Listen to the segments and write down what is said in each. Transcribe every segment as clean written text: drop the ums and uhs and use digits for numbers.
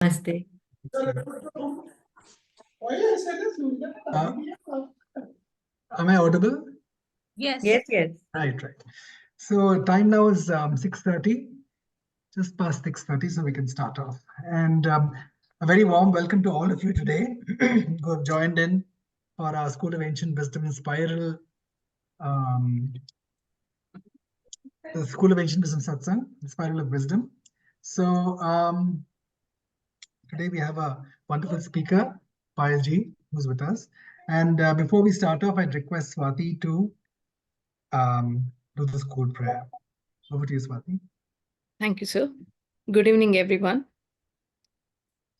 Namaste. Am I audible? Yes. Yes. Right. So time now is 6:30, just past 6:30, so we can start off. And a very warm welcome to all of you today who have joined in for our School of Ancient Wisdom and Spiral, the School of Ancient Wisdom Satsang, the Spiral of Wisdom. So today we have a wonderful speaker, Payal ji, who's with us. And before we start off, I'd request Swati to do the school prayer. Over to you, Swati. Thank you, sir. Good evening, everyone.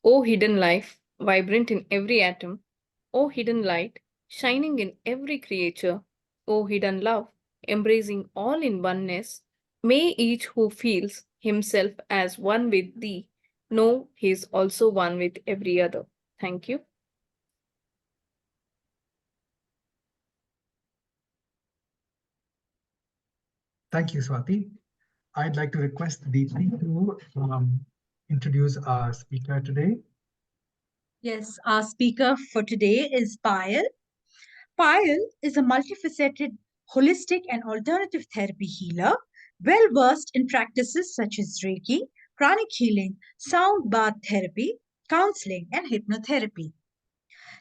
O hidden life, vibrant in every atom. O hidden light, shining in every creature. O hidden love, embracing all in oneness. May each who feels himself as one with thee know he is also one with every other. Thank you. Thank you, Swati. I'd like to request Deepthi to introduce our speaker today. Yes, our speaker for today is Payal. Payal is a multifaceted, holistic, and alternative therapy healer, well versed in practices such as Reiki, pranic healing, sound bath therapy, counseling, and hypnotherapy.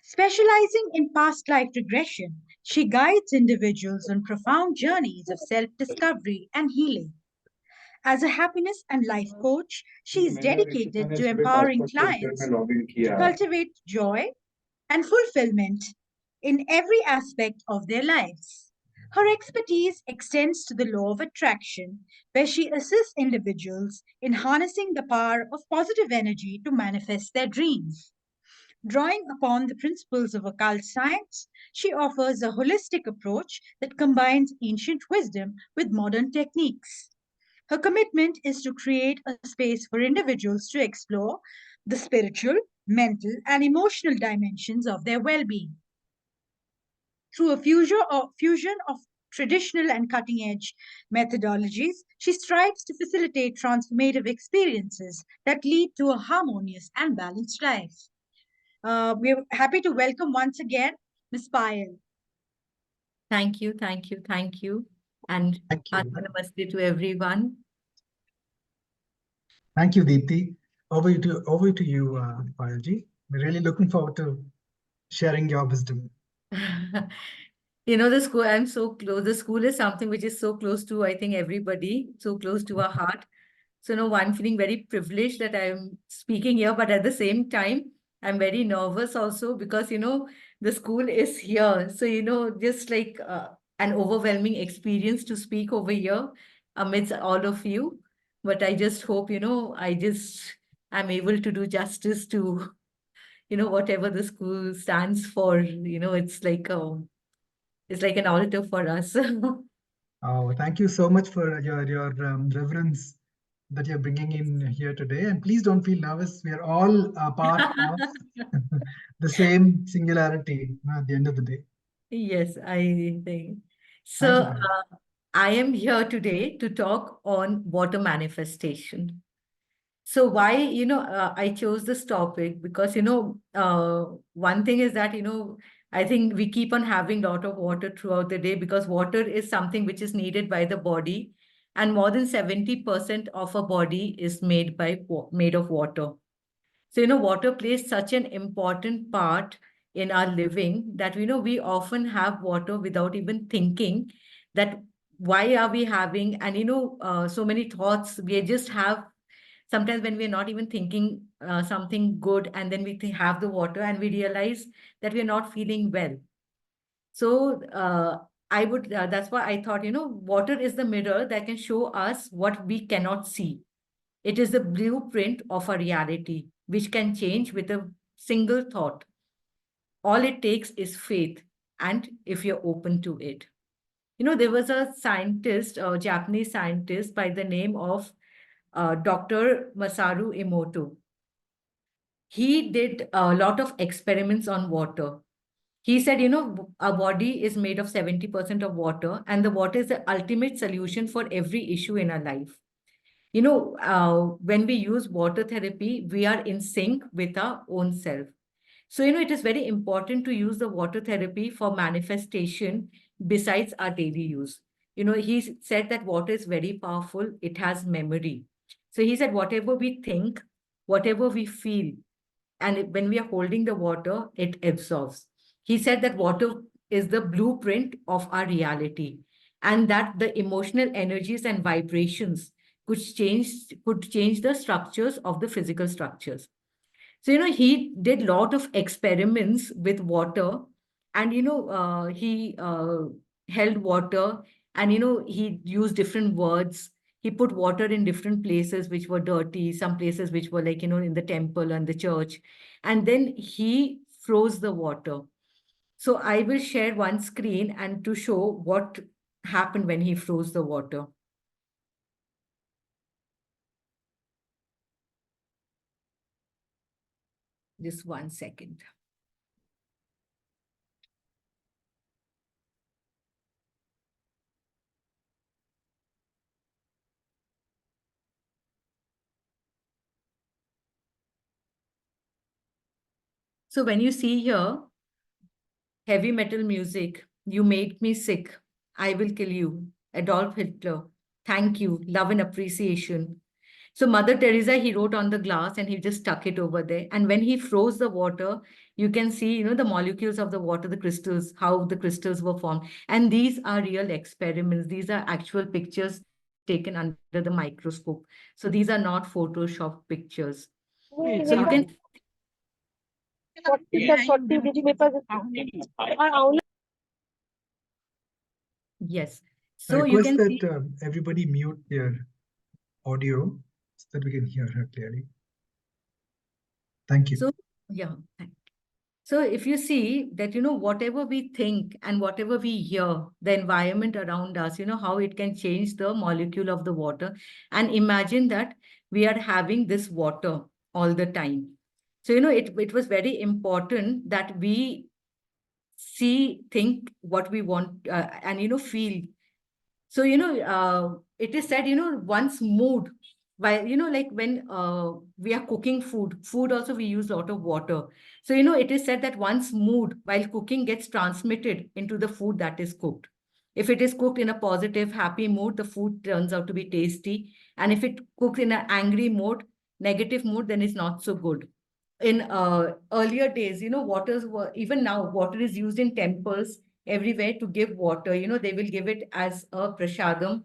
Specializing in past life regression, she guides individuals on profound journeys of self discovery and healing. As a happiness and life coach, she is dedicated to empowering clients to cultivate joy and fulfillment in every aspect of their lives. Her expertise extends to the law of attraction, where she assists individuals in harnessing the power of positive energy to manifest their dreams. Drawing upon the principles of occult science, she offers a holistic approach that combines ancient wisdom with modern techniques. Her commitment is to create a space for individuals to explore the spiritual, mental, and emotional dimensions of their well being. Through a fusion of traditional and cutting edge methodologies, she strives to facilitate transformative experiences that lead to a harmonious and balanced life. We're happy to welcome once again Ms. Payal. Thank you. And Thank you. namaste to everyone. Thank you, Deepthi. Over to you, Payal ji. We're really looking forward to sharing your wisdom. The school, I'm so close. The school is something which is so close to, I think, everybody, so close to our heart. So, I'm feeling very privileged that I'm speaking here, but at the same time, I'm very nervous also because, the school is here. So, just like an overwhelming experience to speak over here amidst all of you. But I just hope, I'm able to do justice to, whatever the school stands for. It's like an altar for us. Oh, thank you so much for your reverence that you're bringing in here today. And please don't feel nervous. We are all a part of the same singularity at the end of the day. Yes, I think. Thank you, So, Payal. I am here today to talk on water manifestation. So why, I chose this topic because, one thing is that, I think we keep on having a lot of water throughout the day because water is something which is needed by the body, and more than 70% of our body is made of water. So, water plays such an important part in our living that, we often have water without even thinking that why are we having, and, so many thoughts we just have sometimes when we're not even thinking something good, and then we have the water and we realize that we're not feeling well. So that's why I thought, water is the mirror that can show us what we cannot see. It is the blueprint of a reality, which can change with a single thought. All it takes is faith, and if you're open to it. There was a scientist, a Japanese scientist by the name of Dr. Masaru Emoto. He did a lot of experiments on water. He said, our body is made of 70% of water, and the water is the ultimate solution for every issue in our life. when we use water therapy, we are in sync with our own self. So, it is very important to use the water therapy for manifestation besides our daily use. He said that water is very powerful, it has memory. So, he said, whatever we think, whatever we feel, and when we are holding the water, it absorbs. He said that water is the blueprint of our reality, and that the emotional energies and vibrations could change the structures of the physical structures. So, he did a lot of experiments with water, and, he held water, and, he used different words. He put water in different places which were dirty, some places which were like, in the temple and the church. And then he froze the water. So I will share one screen and to show what happened when he froze the water. Just 1 second. So when you see here, heavy metal music, you made me sick, I will kill you, Adolf Hitler, thank you, love and appreciation. So Mother Teresa, he wrote on the glass and he just stuck it over there. And when he froze the water, you can see, the molecules of the water, the crystals, how the crystals were formed. And these are real experiments. These are actual pictures taken under the microscope. So these are not Photoshop pictures. So you can Yes. I So you request can see. that everybody mute their audio so that we can hear her clearly. Thank you. So, yeah. So if you see that, whatever we think and whatever we hear, the environment around us, how it can change the molecule of the water. And imagine that we are having this water all the time. So, it was very important that we see, think what we want, and, feel. So, it is said, one's mood, while, like when we are cooking food also we use a lot of water. So, it is said that one's mood while cooking gets transmitted into the food that is cooked. If it is cooked in a positive, happy mood, the food turns out to be tasty. And if it cooked in an angry mood, negative mood, then it's not so good. In earlier days, waters were, even now, water is used in temples everywhere to give water. They will give it as a prasadam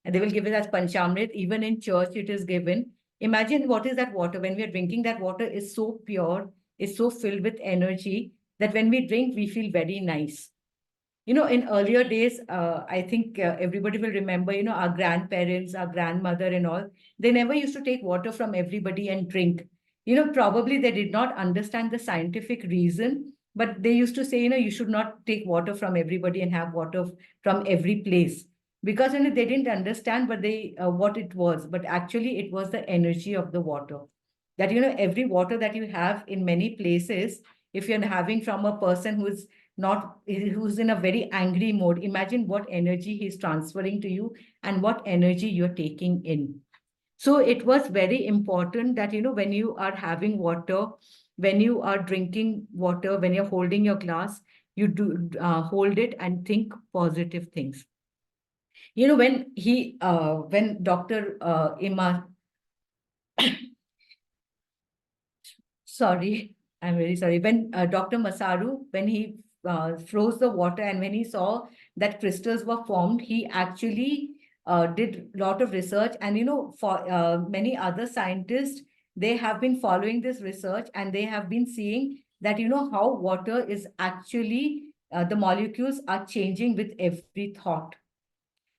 and they will give it as panchamrit. Even in church, it is given. Imagine what is that water. When we are drinking, that water is so pure, is so filled with energy that when we drink, we feel very nice. In earlier days, I think everybody will remember, our grandparents, our grandmother and all, they never used to take water from everybody and drink. Probably they did not understand the scientific reason, but they used to say, you should not take water from everybody and have water from every place. Because, they didn't understand what it was, but actually it was the energy of the water. That, every water that you have in many places, if you're having from a person who's in a very angry mode, imagine what energy he's transferring to you and what energy you're taking in. So it was very important that, when you are having water, when you are drinking water, when you're holding your glass, you do hold it and think positive things. When Dr. Ima Sorry, I'm very sorry. When Dr. Masaru, when he froze the water and when he saw that crystals were formed, he actually did a lot of research. And, for many other scientists, they have been following this research and they have been seeing that, how water is actually, the molecules are changing with every thought.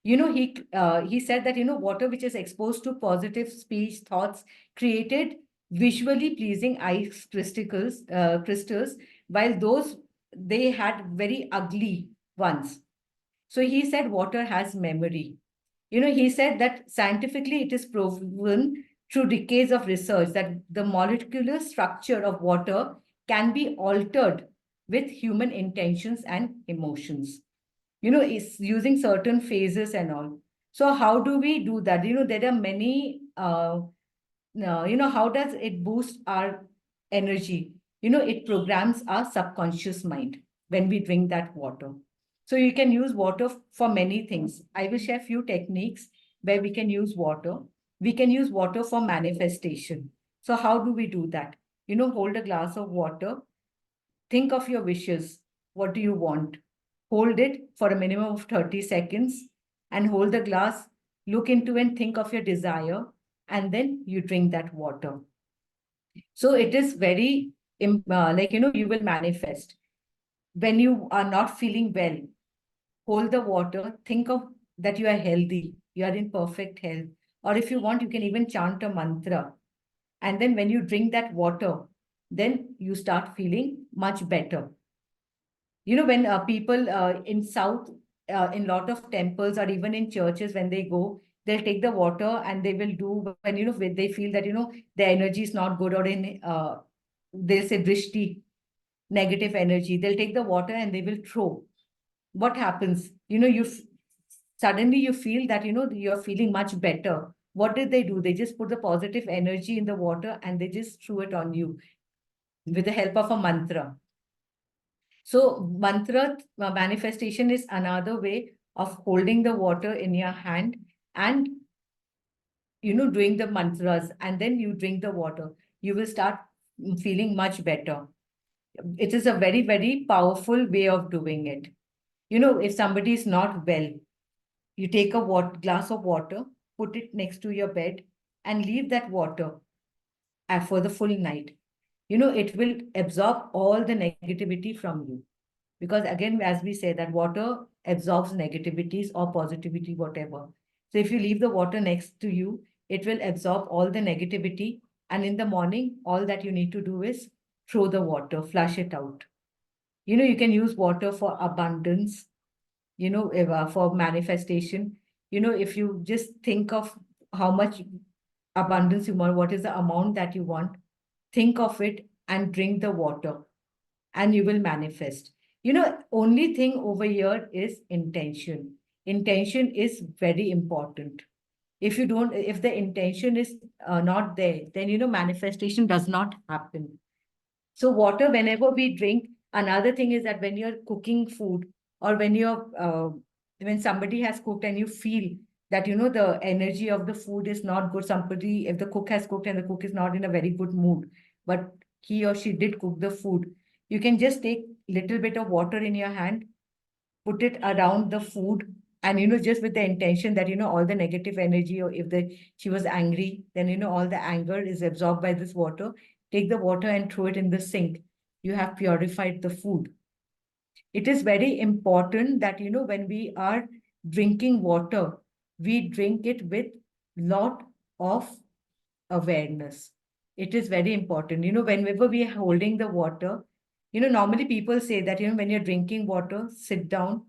He said that, water which is exposed to positive speech, thoughts, created visually pleasing ice crystals, while those they had very ugly ones. So he said water has memory. He said that scientifically it is proven through decades of research that the molecular structure of water can be altered with human intentions and emotions. Is using certain phases and all. So how do we do that? There are many how does it boost our energy? It programs our subconscious mind when we drink that water. So you can use water for many things. I will share few techniques where we can use water. We can use water for manifestation. So how do we do that? Hold a glass of water. Think of your wishes. What do you want? Hold it for a minimum of 30 seconds and hold the glass. Look into and think of your desire, and then you drink that water. So it is very, you will manifest. When you are not feeling well, hold the water, think of that you are healthy, you are in perfect health. Or if you want, you can even chant a mantra. And then when you drink that water, then you start feeling much better. When people in South, in lot of temples or even in churches, when they go, they'll take the water and they will do when, when they feel that, the energy is not good or they'll say drishti, negative energy. They'll take the water and they will throw. What happens? Suddenly you feel that, you're feeling much better. What did they do? They just put the positive energy in the water and they just threw it on you with the help of a mantra. So mantra manifestation is another way of holding the water in your hand and doing the mantras, and then you drink the water. You will start feeling much better. It is a very, very powerful way of doing it. If somebody is not well, you take a glass of water, put it next to your bed, and leave that water for the full night. It will absorb all the negativity from you. Because again, as we say, that water absorbs negativities or positivity, whatever. So if you leave the water next to you, it will absorb all the negativity. And in the morning, all that you need to do is throw the water, flush it out. You can use water for abundance, for manifestation. If you just think of how much abundance you want, what is the amount that you want, think of it and drink the water and you will manifest. Only thing over here is intention. Intention is very important. If the intention is not there, then, manifestation does not happen. So water, whenever we drink, another thing is that when you're cooking food or when somebody has cooked and you feel that, the energy of the food is not good. If the cook has cooked and the cook is not in a very good mood, but he or she did cook the food, you can just take little bit of water in your hand, put it around the food, and, just with the intention that, all the negative energy, or if she was angry, then, all the anger is absorbed by this water. Take the water and throw it in the sink. You have purified the food. It is very important that, when we are drinking water, we drink it with lot of awareness. It is very important. Whenever we are holding the water, normally people say that, when you're drinking water, sit down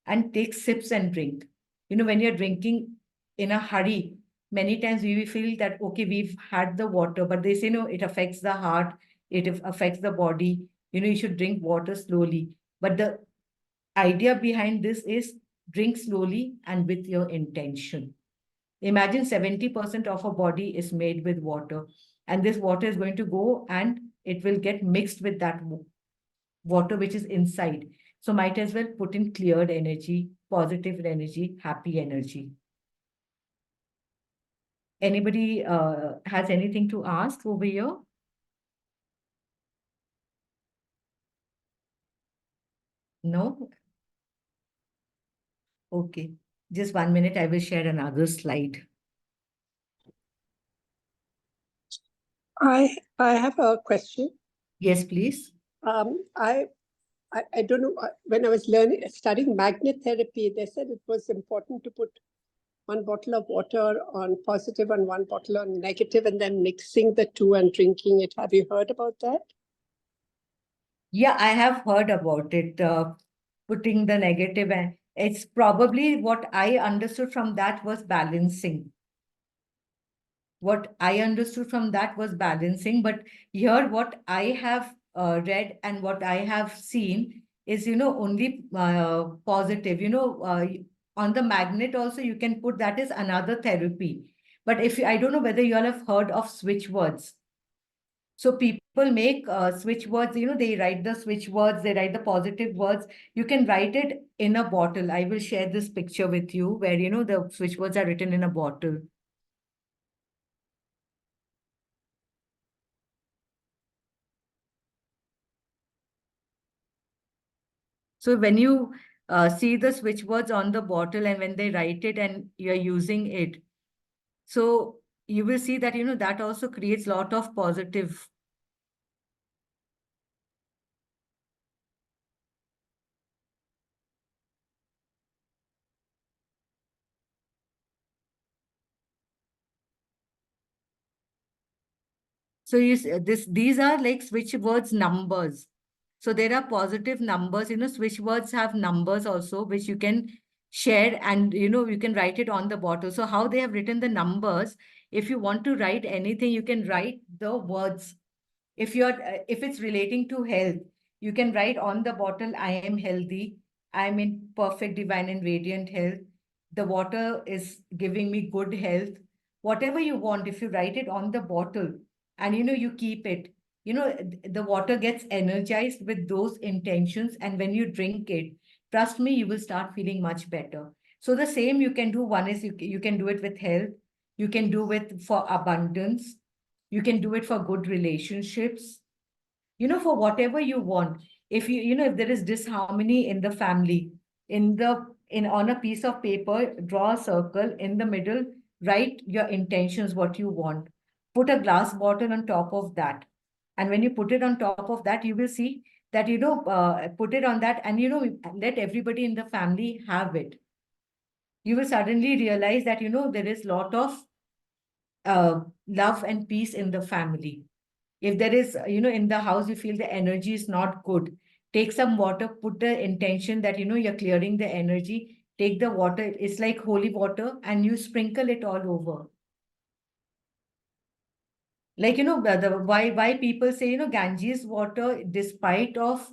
and take sips and drink. When you're drinking in a hurry, many times we will feel that, okay, we've had the water, but they say, no, it affects the heart, it affects the body. You should drink water slowly. But the idea behind this is drink slowly and with your intention. Imagine 70% of our body is made with water, and this water is going to go and it will get mixed with that water which is inside. So might as well put in cleared energy, positive energy, happy energy. Anybody has anything to ask over here? No? Okay. Just 1 minute, I will share another slide. I have a question. Yes, please. I don't know, when I was studying magnet therapy, they said it was important to put one bottle of water on positive and one bottle on negative, and then mixing the two and drinking it. Have you heard about that? Yeah, I have heard about it, putting the negative, and it's probably what I understood from that was balancing. What I understood from that was balancing, but here what I have read and what I have seen is, only positive. On the magnet also you can put, that is another therapy. But I don't know whether you all have heard of switch words. So people make switch words, they write the switch words, they write the positive words. You can write it in a bottle. I will share this picture with you where, the switch words are written in a bottle. So when you see the switch words on the bottle and when they write it and you're using it, so you will see that, that also creates a lot of positive. So these are like switch words numbers. So there are positive numbers, switch words have numbers also, which you can share and, you can write it on the bottle. So how they have written the numbers, if you want to write anything, you can write the words. If it's relating to health, you can write on the bottle, I am healthy, I'm in perfect, divine, and radiant health. The water is giving me good health. Whatever you want, if you write it on the bottle and you keep it, the water gets energized with those intentions. And when you drink it, trust me, you will start feeling much better. So the same you can do. One is you can do it with health, you can do it for abundance, you can do it for good relationships, for whatever you want. If if there is disharmony in the family, on a piece of paper, draw a circle in the middle, write your intentions, what you want. Put a glass bottle on top of that. And when you put it on top of that, you will see that, put it on that and, let everybody in the family have it. You will suddenly realize that, there is lot of love and peace in the family. If there is, in the house, you feel the energy is not good, take some water, put the intention that, you're clearing the energy. Take the water, it's like holy water, and you sprinkle it all over. Like, why people say, Ganges water, despite of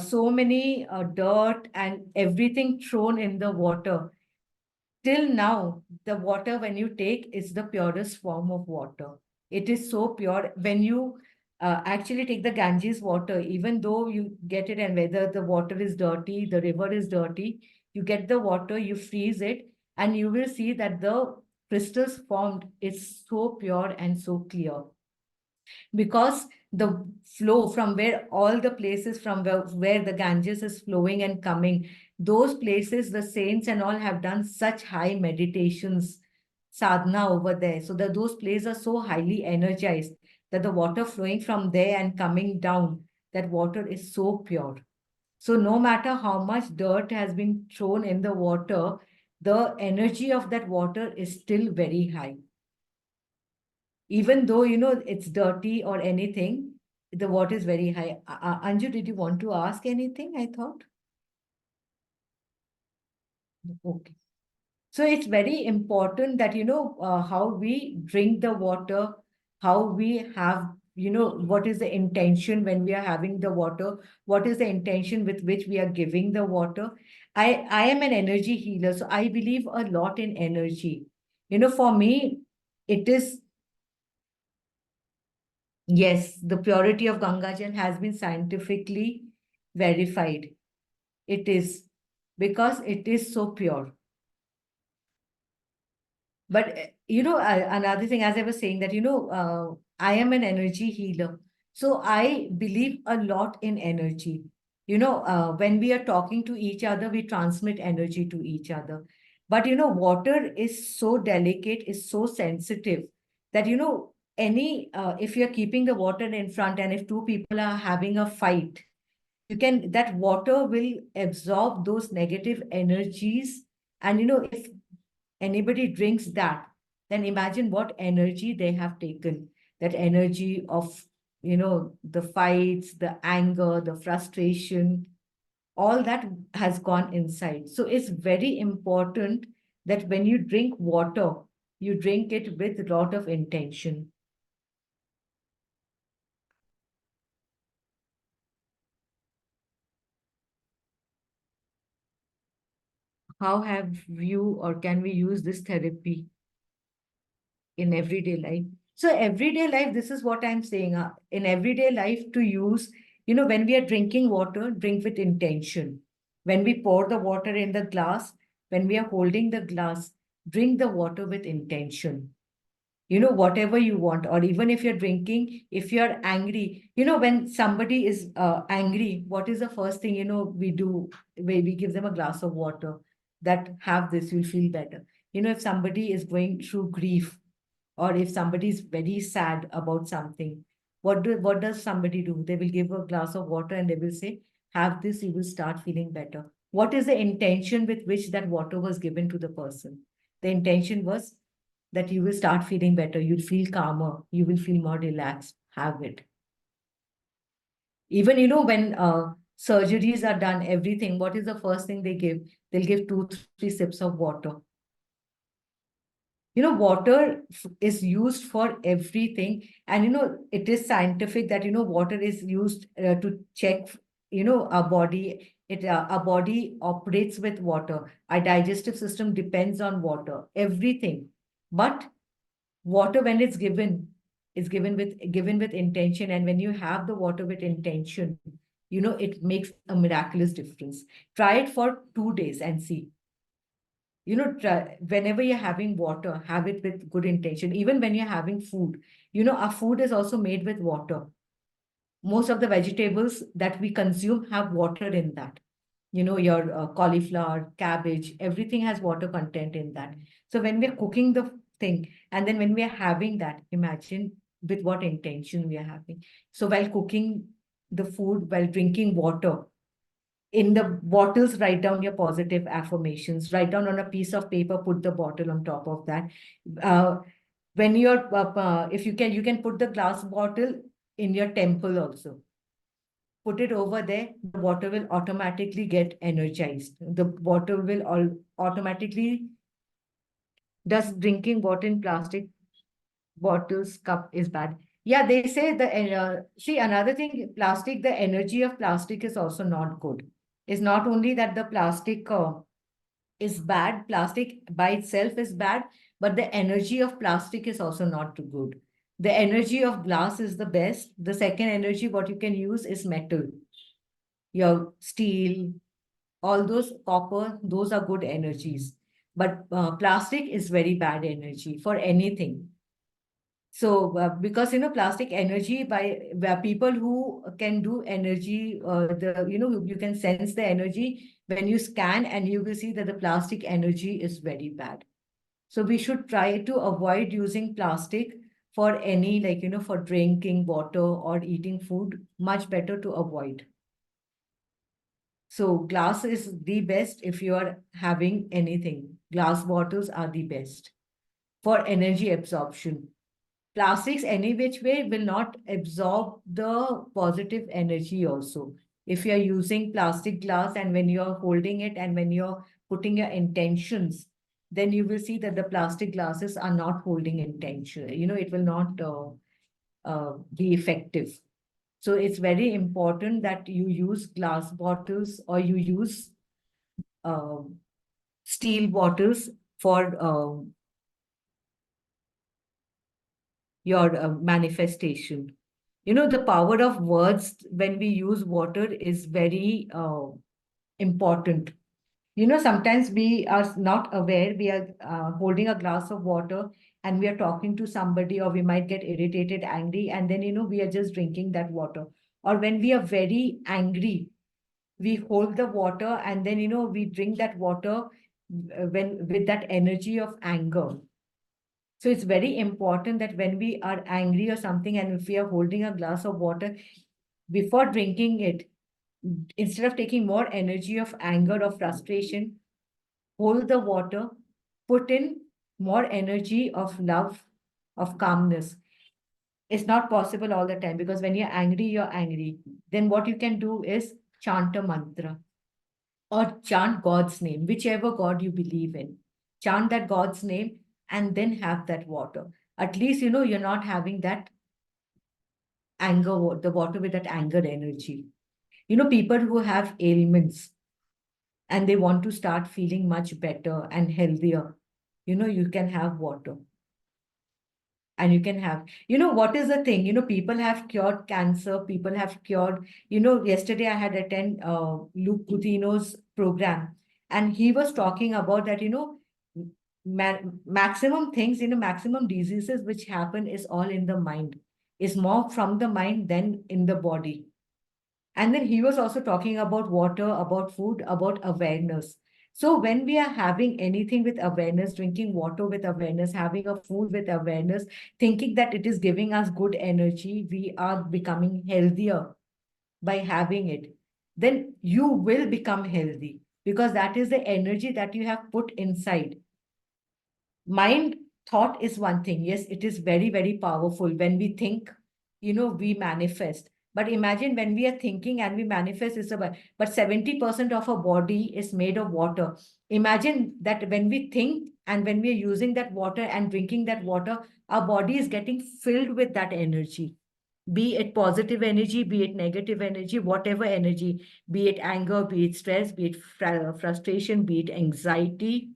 so many dirt and everything thrown in the water, till now, the water when you take is the purest form of water. It is so pure. When you actually take the Ganges water, even though you get it and whether the water is dirty, the river is dirty, you get the water, you freeze it, and you will see that the crystals formed is so pure and so clear. Because the flow from where all the places from where the Ganges is flowing and coming, those places, the saints and all have done such high meditations, sadhana over there. So that those places are so highly energized that the water flowing from there and coming down, that water is so pure. So no matter how much dirt has been thrown in the water, the energy of that water is still very high. Even though, it's dirty or anything, the water is very high. Anju, did you want to ask anything? I thought. Okay. So it's very important that, how we drink the water, how we have, what is the intention when we are having the water, what is the intention with which we are giving the water. I am an energy healer, so I believe a lot in energy. For me, it is. Yes, the purity of Gangajal has been scientifically verified. It is because it is so pure. But another thing, as I was saying, that I am an energy healer, so I believe a lot in energy. When we are talking to each other, we transmit energy to each other. But water is so delicate, is so sensitive that any if you're keeping the water in front, and if two people are having a fight, that water will absorb those negative energies. And if anybody drinks that, then imagine what energy they have taken. That energy of, the fights, the anger, the frustration, all that has gone inside. So it's very important that when you drink water, you drink it with a lot of intention. How have you or can we use this therapy? in everyday life. So everyday life, this is what I'm saying. In everyday life, to use, when we are drinking water, drink with intention. When we pour the water in the glass, when we are holding the glass, drink the water with intention. Whatever you want, or even if you're drinking, if you're angry, when somebody is angry, what is the first thing, we do? We give them a glass of water, that have this, you'll feel better. If somebody is going through grief, or if somebody is very sad about something, what does somebody do? They will give a glass of water and they will say, have this, you will start feeling better. What is the intention with which that water was given to the person? The intention was that you will start feeling better, you'll feel calmer, you will feel more relaxed. Have it. Even, when surgeries are done, everything, what is the first thing they give? They'll give 2-3 sips of water. Water is used for everything. And, it is scientific that, water is used to check, our body. Our body operates with water. Our digestive system depends on water, everything. But water, when it's given, is given with intention. And when you have the water with intention, it makes a miraculous difference. Try it for 2 days and see. Whenever you're having water, have it with good intention. Even when you're having food, our food is also made with water. Most of the vegetables that we consume have water in that. Your cauliflower, cabbage, everything has water content in that. So when we're cooking the thing, and then when we are having that, imagine with what intention we are having. So while cooking the food, while drinking water, in the bottles, write down your positive affirmations. Write down on a piece of paper, put the bottle on top of that. When you're, if you can put the glass bottle in your temple also. Put it over there, the water will automatically get energized. The water will automatically. Does drinking water in plastic bottles cup is bad? Yeah, they say see, another thing, plastic, the energy of plastic is also not good. It's not only that the plastic is bad, plastic by itself is bad, but the energy of plastic is also not too good. The energy of glass is the best. The second energy, what you can use is metal. Your steel, all those copper, those are good energies. But plastic is very bad energy for anything. So because plastic energy, by people who can do energy, you can sense the energy when you scan, and you will see that the plastic energy is very bad. So we should try to avoid using plastic for any, for drinking water or eating food. Much better to avoid. So glass is the best if you are having anything. Glass bottles are the best for energy absorption. Plastics, any which way, will not absorb the positive energy also. If you're using plastic glass, and when you're holding it and when you're putting your intentions, then you will see that the plastic glasses are not holding intention. It will not be effective. So it's very important that you use glass bottles, or you use steel bottles for your manifestation. The power of words when we use water is very important. Sometimes we are not aware, we are holding a glass of water and we are talking to somebody, or we might get irritated, angry, and then, we are just drinking that water. Or when we are very angry, we hold the water and then, we drink that water when with that energy of anger. So it's very important that when we are angry or something, and if we are holding a glass of water, before drinking it, instead of taking more energy of anger or frustration, hold the water, put in more energy of love, of calmness. It's not possible all the time, because when you're angry, you're angry. Then what you can do is chant a mantra, or chant God's name, whichever God you believe in. Chant that God's name and then have that water. At least, you're not having that anger, the water with that anger energy. People who have ailments and they want to start feeling much better and healthier, you can have water. And you can have, what is the thing? People have cured cancer, people have cured, yesterday I had attend Luke Coutinho's program, and he was talking about that, maximum things, maximum diseases which happen is all in the mind, is more from the mind than in the body. And then he was also talking about water, about food, about awareness. So when we are having anything with awareness, drinking water with awareness, having a food with awareness, thinking that it is giving us good energy, we are becoming healthier by having it. Then you will become healthy because that is the energy that you have put inside. Mind thought is one thing. Yes, it is very, very powerful. When we think, we manifest. But imagine when we are thinking and we manifest, but 70% of our body is made of water. Imagine that when we think and when we are using that water and drinking that water, our body is getting filled with that energy. Be it positive energy, be it negative energy, whatever energy, be it anger, be it stress, be it frustration, be it anxiety,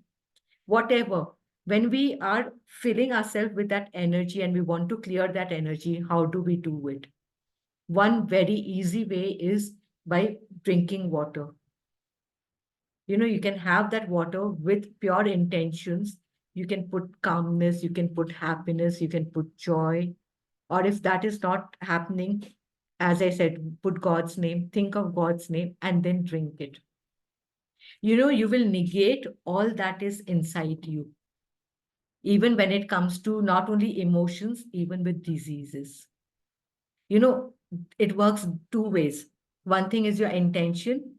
whatever. When we are filling ourselves with that energy and we want to clear that energy, how do we do it? One very easy way is by drinking water. You can have that water with pure intentions. You can put calmness, you can put happiness, you can put joy. Or if that is not happening, as I said, put God's name, think of God's name, and then drink it. You will negate all that is inside you, even when it comes to not only emotions, even with diseases. You know, it works two ways. One thing is your intention,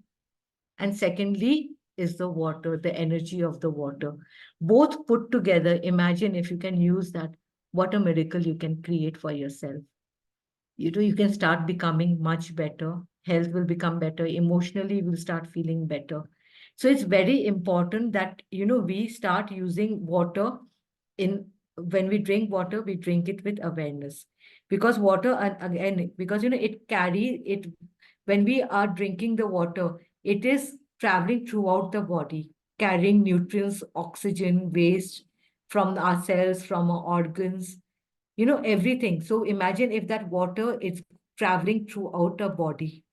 and secondly is the water, the energy of the water. Both put together, imagine if you can use that, what a miracle you can create for yourself. You can start becoming much better. Health will become better. Emotionally, we'll start feeling better. So it's very important that, we start using water in when we drink water, we drink it with awareness. Because water, and again, because, it carry it, when we are drinking the water, it is traveling throughout the body, carrying nutrients, oxygen, waste from our cells, from our organs, everything. So imagine if that water is traveling throughout our body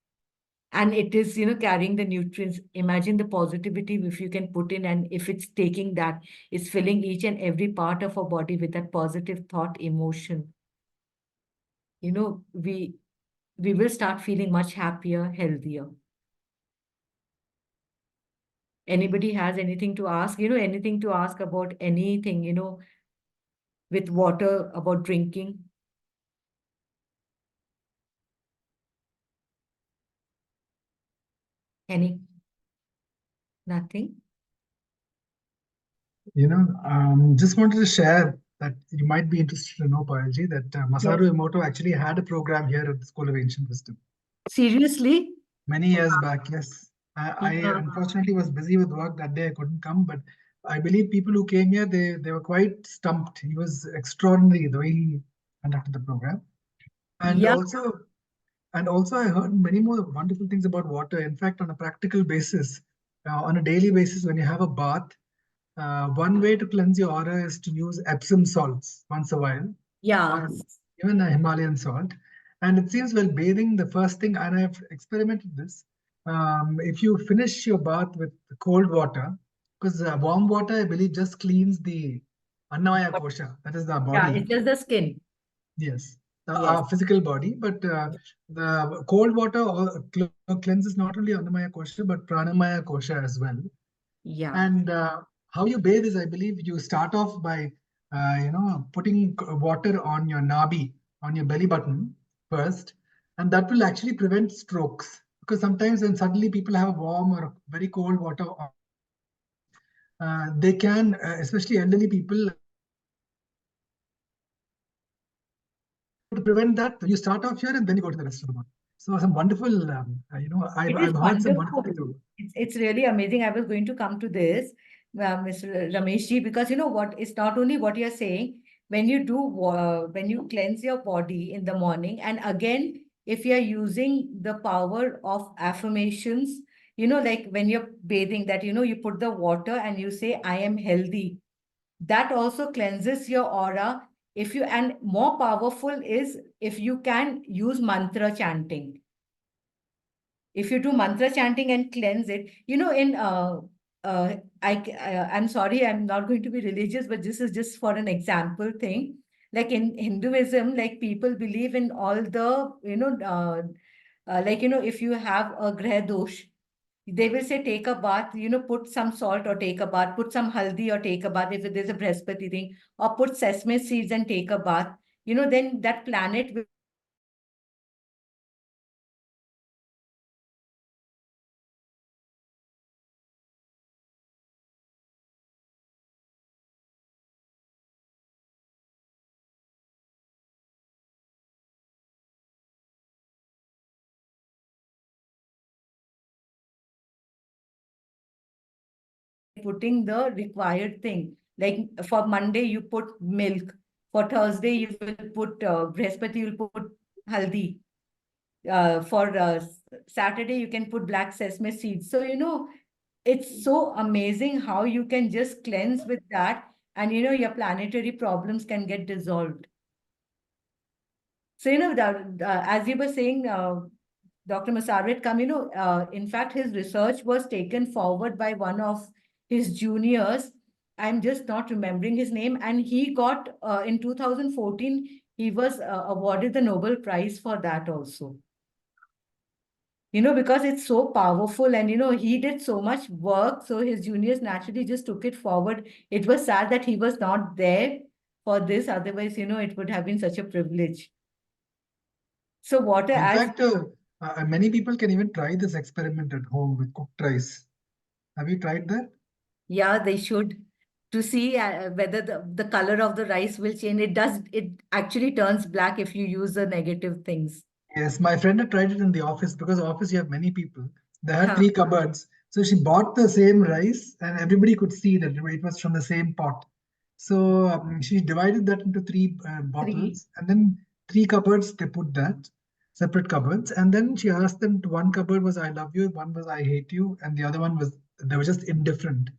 and it is, carrying the nutrients. Imagine the positivity if you can put in, and if it's taking that, it's filling each and every part of our body with that positive thought, emotion. We will start feeling much happier, healthier. Anybody has anything to ask, anything to ask about anything, with water, about drinking? Any? Nothing? Just wanted to share that you might be interested to know, Payalji, that Masaru Yes. Emoto actually had a program here at the School of Ancient Wisdom Seriously? many years back. Yes, I Yeah. unfortunately was busy with work that day. I couldn't come, but I believe people who came here, they were quite stumped. He was extraordinary the way he conducted the program, and Yeah. also and also I heard many more wonderful things about water. In fact, on a practical basis, on a daily basis, when you have a bath, one way to cleanse your aura is to use Epsom salts once a while, or Yeah. even a Himalayan salt. And it seems while bathing, the first thing, and I've experimented this, if you finish your bath with cold water, because warm water, I believe, just cleans the Annamaya kosha, that is the Yeah, body. it's just the skin. Yes, Yes. our physical body, but the cold water cleanses not only Annamaya kosha, but Pranamaya kosha as well. Yeah. And how you bathe is, I believe, you start off by, putting water on your nabi, on your belly button first, and that will actually prevent strokes. Because sometimes when suddenly people have warm or very cold water on, they can, especially elderly people, to prevent that, you start off here and then you go to the rest of the body. So some wonderful, It is I've heard some wonderful wonderful. things. It's really amazing. I was going to come to this, Mr. Rameshji, because you know what? It's not only what you're saying. When you cleanse your body in the morning, and again, if you're using the power of affirmations, like when you're bathing, that you put the water and you say, "I am healthy." That also cleanses your aura. if you, and more powerful is if you can use mantra chanting. If you do mantra chanting and cleanse it, in I'm sorry, I'm not going to be religious, but this is just for an example thing. Like in Hinduism, like people believe in all the, if you have a greh dosh, they will say take a bath, put some salt or take a bath, put some haldi or take a bath if there's a Brihaspati thing, or put sesame seeds and take a bath. Then that planet will putting the required thing. Like for Monday, you put milk. For Thursday, you will put Brihaspati, you'll put haldi. For Saturday, you can put black sesame seeds. So, it's so amazing how you can just cleanse with that, and your planetary problems can get dissolved. So, as you were saying, Dr. Masarwet Kam, in fact, his research was taken forward by one of his juniors. I'm just not remembering his name. And he got, in 2014, he was awarded the Nobel Prize for that also. Because it's so powerful, and, he did so much work. So his juniors naturally just took it forward. It was sad that he was not there for this. Otherwise, it would have been such a privilege. So water, In as fact, many people can even try this experiment at home with cooked rice. Have you tried that? yeah, they should, to see whether the color of the rice will change. It actually turns black if you use the negative things. Yes, my friend had tried it in the office because office you have many people. They had Huh. 3 cupboards. So she bought the same rice and everybody could see that it was from the same pot. So she divided that into three bottles, and then 3 cupboards they put that, separate cupboards. And then she asked them, to one cupboard was I love you, one was I hate you, and the other one was they were just indifferent.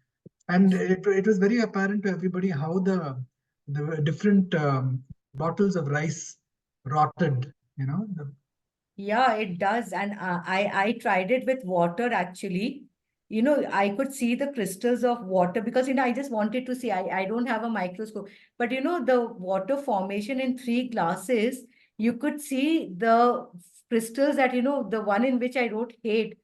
And it was very apparent to everybody how the different bottles of rice rotted, Yeah, it does. And I tried it with water actually. I could see the crystals of water because, I just wanted to see. I don't have a microscope, but the water formation in 3 glasses, you could see the crystals that, the one in which I wrote hate,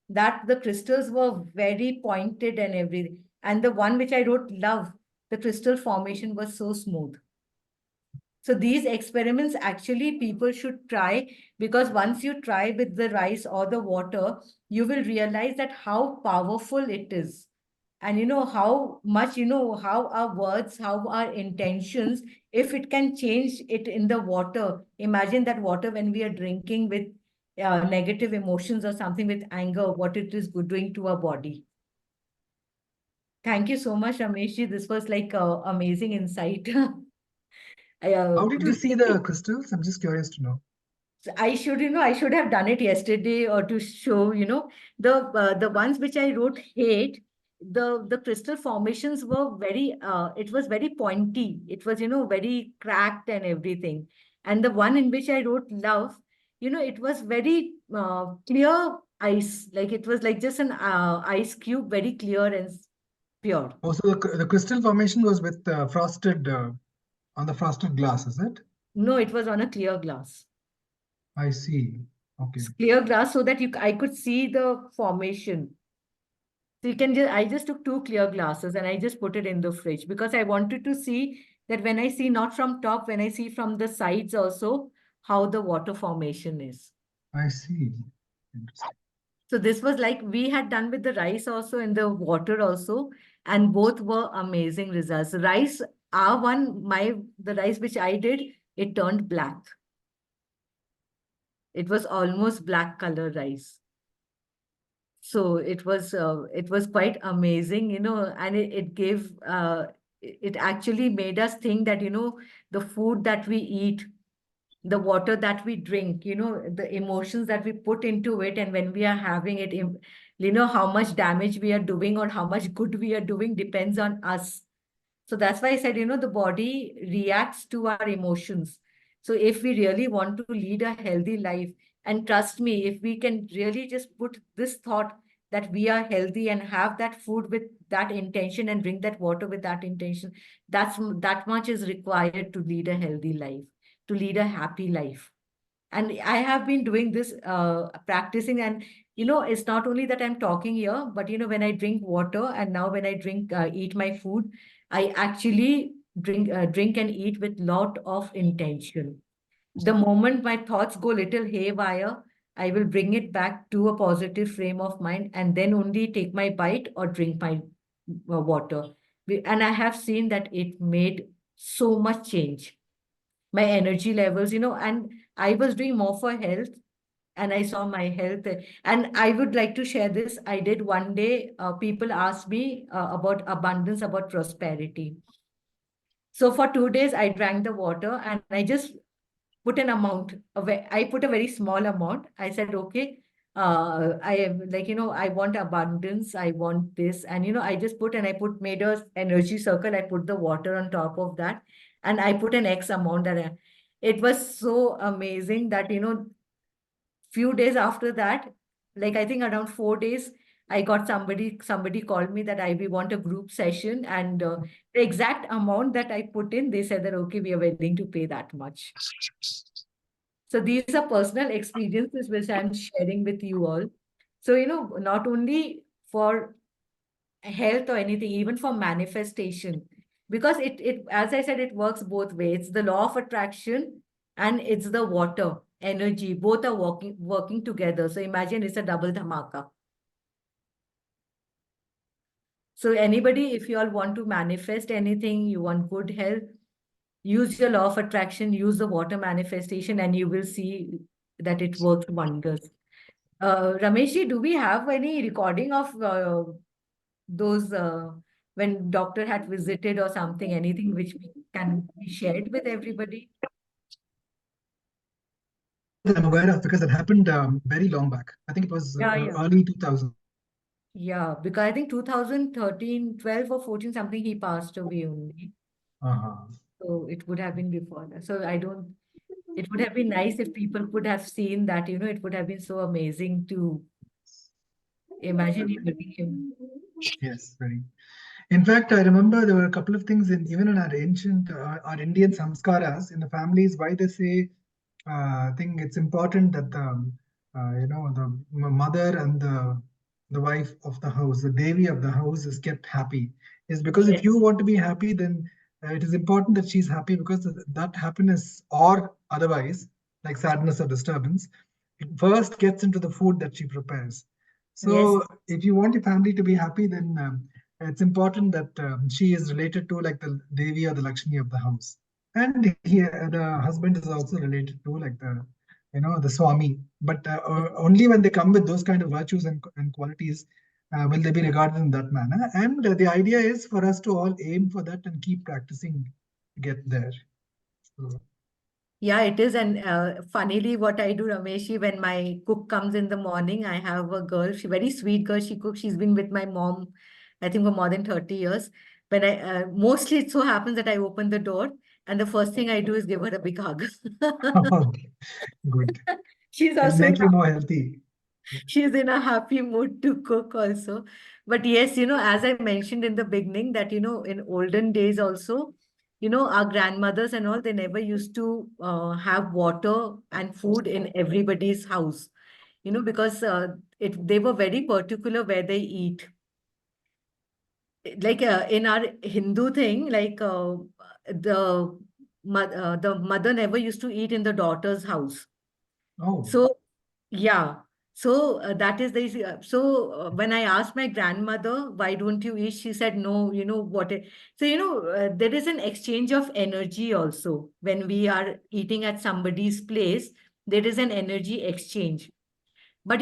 that the crystals were very pointed and everything. And the one which I wrote love, the crystal formation was so smooth. So these experiments actually people should try, because once you try with the rice or the water, you will realize that how powerful it is. And how much, how our words, how our intentions, if it can change it in the water. Imagine that water when we are drinking with negative emotions or something, with anger, what it is doing to our body. Thank you so much, Rameshji. This was like amazing insight. How did you Do see the crystals? I'm just curious to know. I should, I should have done it yesterday, or to show, the ones which I wrote hate, the crystal formations were very, it was very pointy. It was, very cracked and everything. And the one in which I wrote love, it was very clear ice. Like it was like just an ice cube, very clear and pure. Also, the crystal formation was with frosted on the frosted glass, is it? No, it was on a clear glass. I see. Okay. Clear glass, so that I could see the formation. So you can just, I just took 2 clear glasses and I just put it in the fridge because I wanted to see that when I see not from top, when I see from the sides also, how the water formation is. I see. Interesting. So this was like we had done with the rice also and the water also, and both were amazing results. Rice, the rice which I did, it turned black. It was almost black color rice. So it was quite amazing, and it gave it actually made us think that, the food that we eat, the water that we drink, the emotions that we put into it, and when we are having it, how much damage we are doing or how much good we are doing depends on us. So that's why I said, the body reacts to our emotions. So if we really want to lead a healthy life, and trust me, if we can really just put this thought that we are healthy and have that food with that intention and drink that water with that intention, that much is required to lead a healthy life, to lead a happy life. And I have been doing this, practicing, and it's not only that I'm talking here, but when I drink water, and now when I eat my food, I actually drink and eat with lot of intention. The moment my thoughts go little haywire, I will bring it back to a positive frame of mind, and then only take my bite or drink my water. And I have seen that it made so much change, my energy levels, and I was doing more for health, and I saw my health. And I would like to share this. I did one day, people asked me about abundance, about prosperity. So for 2 days, I drank the water, and I just put an amount. I put a very small amount. I said, okay, I am like, I want abundance. I want this. And, I just made a energy circle. I put the water on top of that, and I put an X amount it was so amazing that, few days after that, like I think around 4 days, I got somebody called me that we want a group session, and the exact amount that I put in, they said that, okay, we are willing to pay that much. So these are personal experiences which I'm sharing with you all. So, not only for health or anything, even for manifestation, because as I said, it works both ways. It's the law of attraction, and it's the water energy. Both are working together. So imagine it's a double dhamaka. So anybody, if you all want to manifest anything, you want good health, use your law of attraction, use the water manifestation, and you will see that it works wonders. Rameshji, do we have any recording of those when doctor had visited or something, anything which can be shared with everybody? That I'm aware of, because it happened very long back. I think it was Yeah. early 2000. Yeah, because I think 2013, 12 or 14, something, he passed away only. So it would have been before that. So it would have been nice if people could have seen that, it would have been so amazing to imagine him. Yes, very. In fact, I remember there were a couple of things even in our ancient, our Indian samskaras in the families, why they say, I think it's important that the mother and the wife of the house, the Devi of the house, is kept happy. Is because if you want to be happy, then it is important that she's happy, because that happiness, or otherwise, like sadness or disturbance, it first gets into the food that she prepares. So if you want your family to be happy, then it's important that she is related to like the Devi or the Lakshmi of the house. And the husband is also related to like the Swami. But only when they come with those kind of virtues and qualities will they be regarded in that manner. And the idea is for us to all aim for that and keep practicing to get there. So, Yeah, it is. And funnily, what I do, Rameshi, when my cook comes in the morning, I have a girl, she very sweet girl. She cooks. She's been with my mom, I think, for more than 30 years. But mostly it so happens that I open the door, and the first thing I do is give her a big hug. good. She's It'll also make you more healthy. she's in a happy mood to cook also. But yes, as I mentioned in the beginning, that, in olden days also, our grandmothers and all, they never used to have water and food in everybody's house, because they were very particular where they eat. Like in our Hindu thing, like the mother never used to eat in the daughter's house. Oh. So, yeah. So that is the so when I asked my grandmother, why don't you eat? She said, no, what so there is an exchange of energy also. When we are eating at somebody's place, there is an energy exchange. But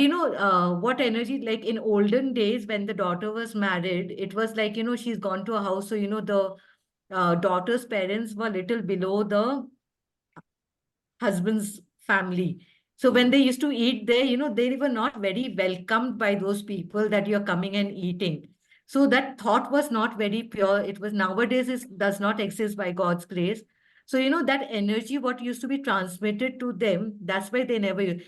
what energy, like in olden days when the daughter was married, it was like, she's gone to a house. So, the daughter's parents were little below the husband's family. So when they used to eat there, they were not very welcomed by those people that you're coming and eating. So that thought was not very pure. It was nowadays does not exist by God's grace. So, that energy, what used to be transmitted to them, that's why they never use.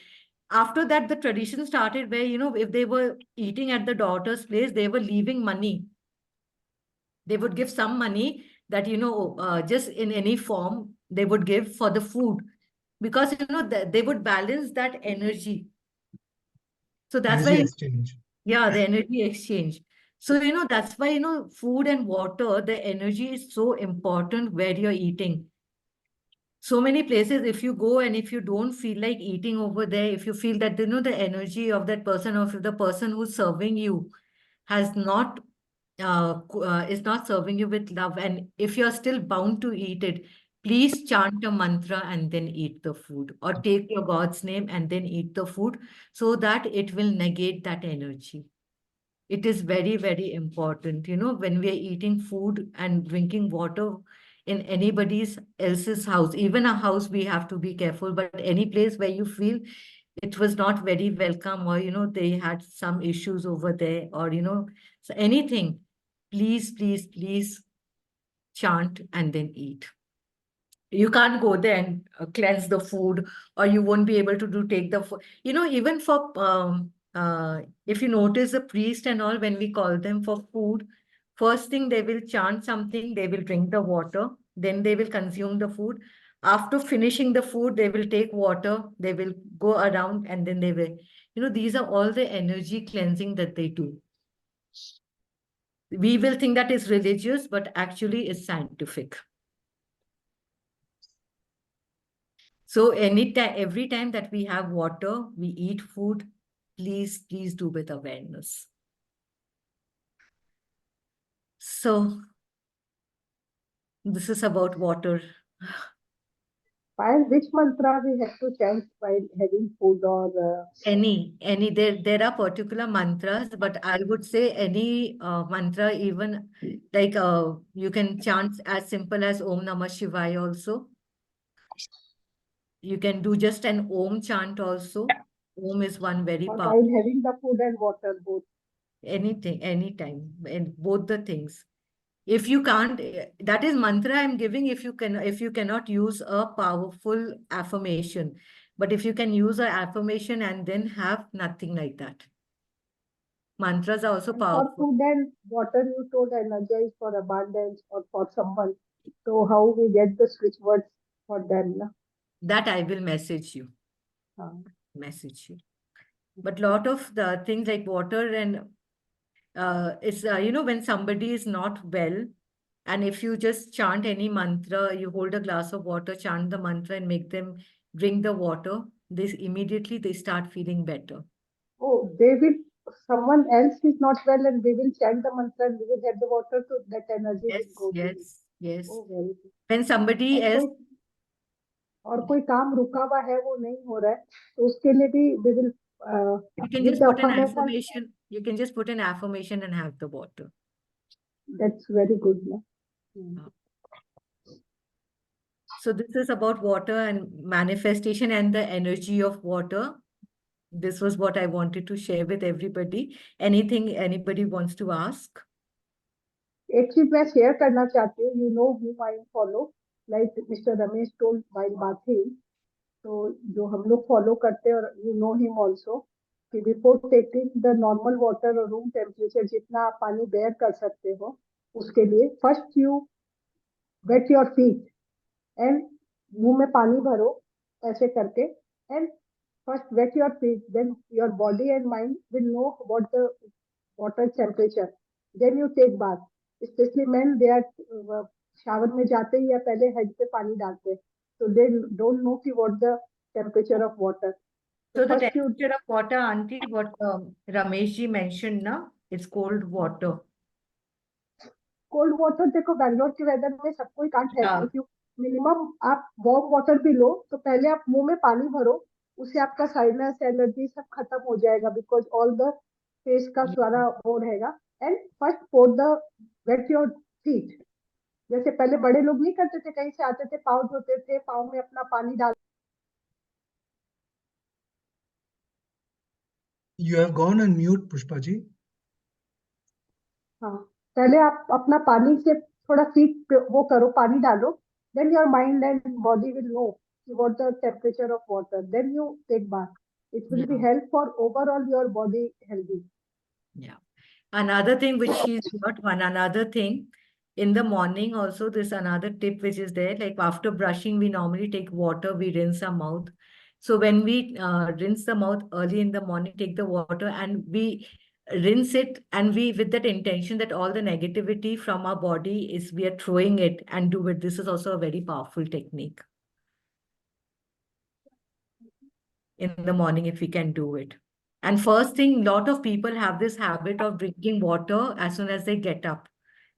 After that, the tradition started where, if they were eating at the daughter's place, they were leaving money. They would give some money that, just in any form, they would give for the food because, they would balance that energy. So that's Energy why, exchange. yeah, the energy exchange. So, that's why, food and water, the energy is so important where you're eating. So many places, if you go and if you don't feel like eating over there, if you feel that, the energy of that person, or if the person who's serving you has not, is not serving you with love, and if you're still bound to eat it, please chant a mantra and then eat the food, or take your God's name and then eat the food, so that it will negate that energy. It is very, very important, when we are eating food and drinking water in anybody's else's house, even a house, we have to be careful, but any place where you feel it was not very welcome, or, they had some issues over there, or, so anything, please, please, please chant and then eat. You can't go there and cleanse the food, or you won't be able to take the food. Even for, if you notice the priest and all, when we call them for food, first thing they will chant something, they will drink the water, then they will consume the food. After finishing the food, they will take water, they will go around, and then they will, these are all the energy cleansing that they do. We will think that is religious, but actually it's scientific. So every time that we have water, we eat food, please, please do with awareness. So this is about water. Payal, which mantra we have to chant while having food or Any, there are particular mantras, but I would say any mantra, even like you can chant as simple as Om Namah Shivaya also. You can do just an Om chant also. Om is one very or powerful. while having the food and water both? Anything, anytime, and both the things. If you can't, that is mantra I'm giving. If you cannot use a powerful affirmation, but if you can use an affirmation and then have nothing like that. Mantras are also And for powerful. food and water, you told energize for abundance or for someone. So how we get the switch words for them? Na? That I will message you. Message you. But lot of the things like water and it's when somebody is not well, and if you just chant any mantra, you hold a glass of water, chant the mantra, and make them drink the water, immediately they start feeling better. Oh, they will. Someone else is not well, and we will chant the mantra, and we will have the water, so that energy Yes, will go to him. yes. Oh, very good. When somebody और else, कोई काम रुका हुआ है वो नहीं हो रहा है तो उसके लिए भी we will you can with just the put an affirmation. affirmation. You can just put an affirmation and have the water. That's very good. No? So this is about water and manifestation and the energy of water. This was what I wanted to share with everybody. Anything anybody wants to ask? एक चीज मैं share करना चाहती हूँ. You know whom I follow, like Mr. Ramesh told while bathing. तो जो हम लोग follow करते हैं और you know him also कि before taking the normal water or room temperature जितना आप पानी bear कर सकते हो उसके लिए first you wet your feet and मुंह में पानी भरो ऐसे करके and first wet your feet, then your body and mind will know what the water temperature, then you take bath. Especially men, they are shower में जाते ही या पहले head पे पानी डालते हैं, so they don't know कि what the temperature of water. So the first you temperature of water, auntie, what Ramesh ji mentioned, na, it's cold water. cold water देखो बैंगलोर के वेदर में सबको ही can't have. Yeah. If you minimum आप warm water भी लो तो पहले आप मुंह में पानी भरो, उससे आपका साइनस एलर्जी सब खत्म हो जाएगा because all the फेस का सारा वो रहेगा. And first pour the wet your feet. जैसे पहले बड़े लोग नहीं करते थे, कहीं से आते थे पाँव धोते थे, पाँव में अपना पानी डाल. You have gone on mute, Pushpa ji. हाँ, पहले आप अपना पानी से थोड़ा फीट वो करो, पानी डालो, then your mind and body will know what the temperature of water, then you take bath. It will be Yeah. help for overall your body healthy. Yeah. Another thing which she's got, another thing in the morning also, there's another tip which is there. Like after brushing, we normally take water, we rinse our mouth. So when we rinse the mouth early in the morning, take the water and we rinse it, and we with that intention that all the negativity from our body is we are throwing it and do it. This is also a very powerful technique in the morning if we can do it. And first thing, lot of people have this habit of drinking water as soon as they get up.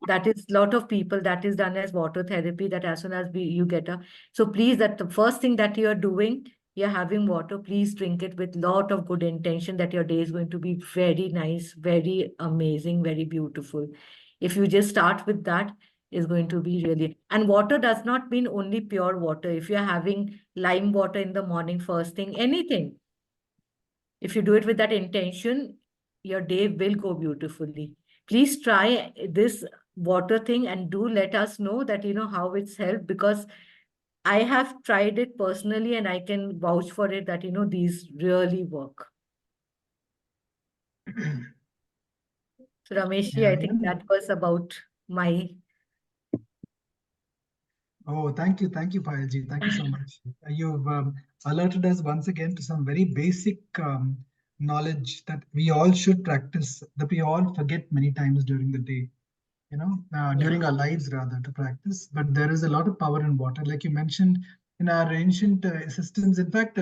That is lot of people that is done as water therapy, that as soon as you get up. So please, that the first thing that you are doing, you're having water, please drink it with lot of good intention that your day is going to be very nice, very amazing, very beautiful. If you just start with that, is going to be really, and water does not mean only pure water. If you're having lime water in the morning, first thing, anything, if you do it with that intention, your day will go beautifully. Please try this water thing and do let us know that you know how it's helped, because I have tried it personally and I can vouch for it that you know these really work. So Rameshji, Yeah, I think that was about my. Oh, thank you, Payalji. Thank you so much. You've alerted us once again to some very basic knowledge that we all should practice, that we all forget many times during the day, during our lives rather, to practice. But there is a lot of power in water, like you mentioned, in our ancient systems. In fact,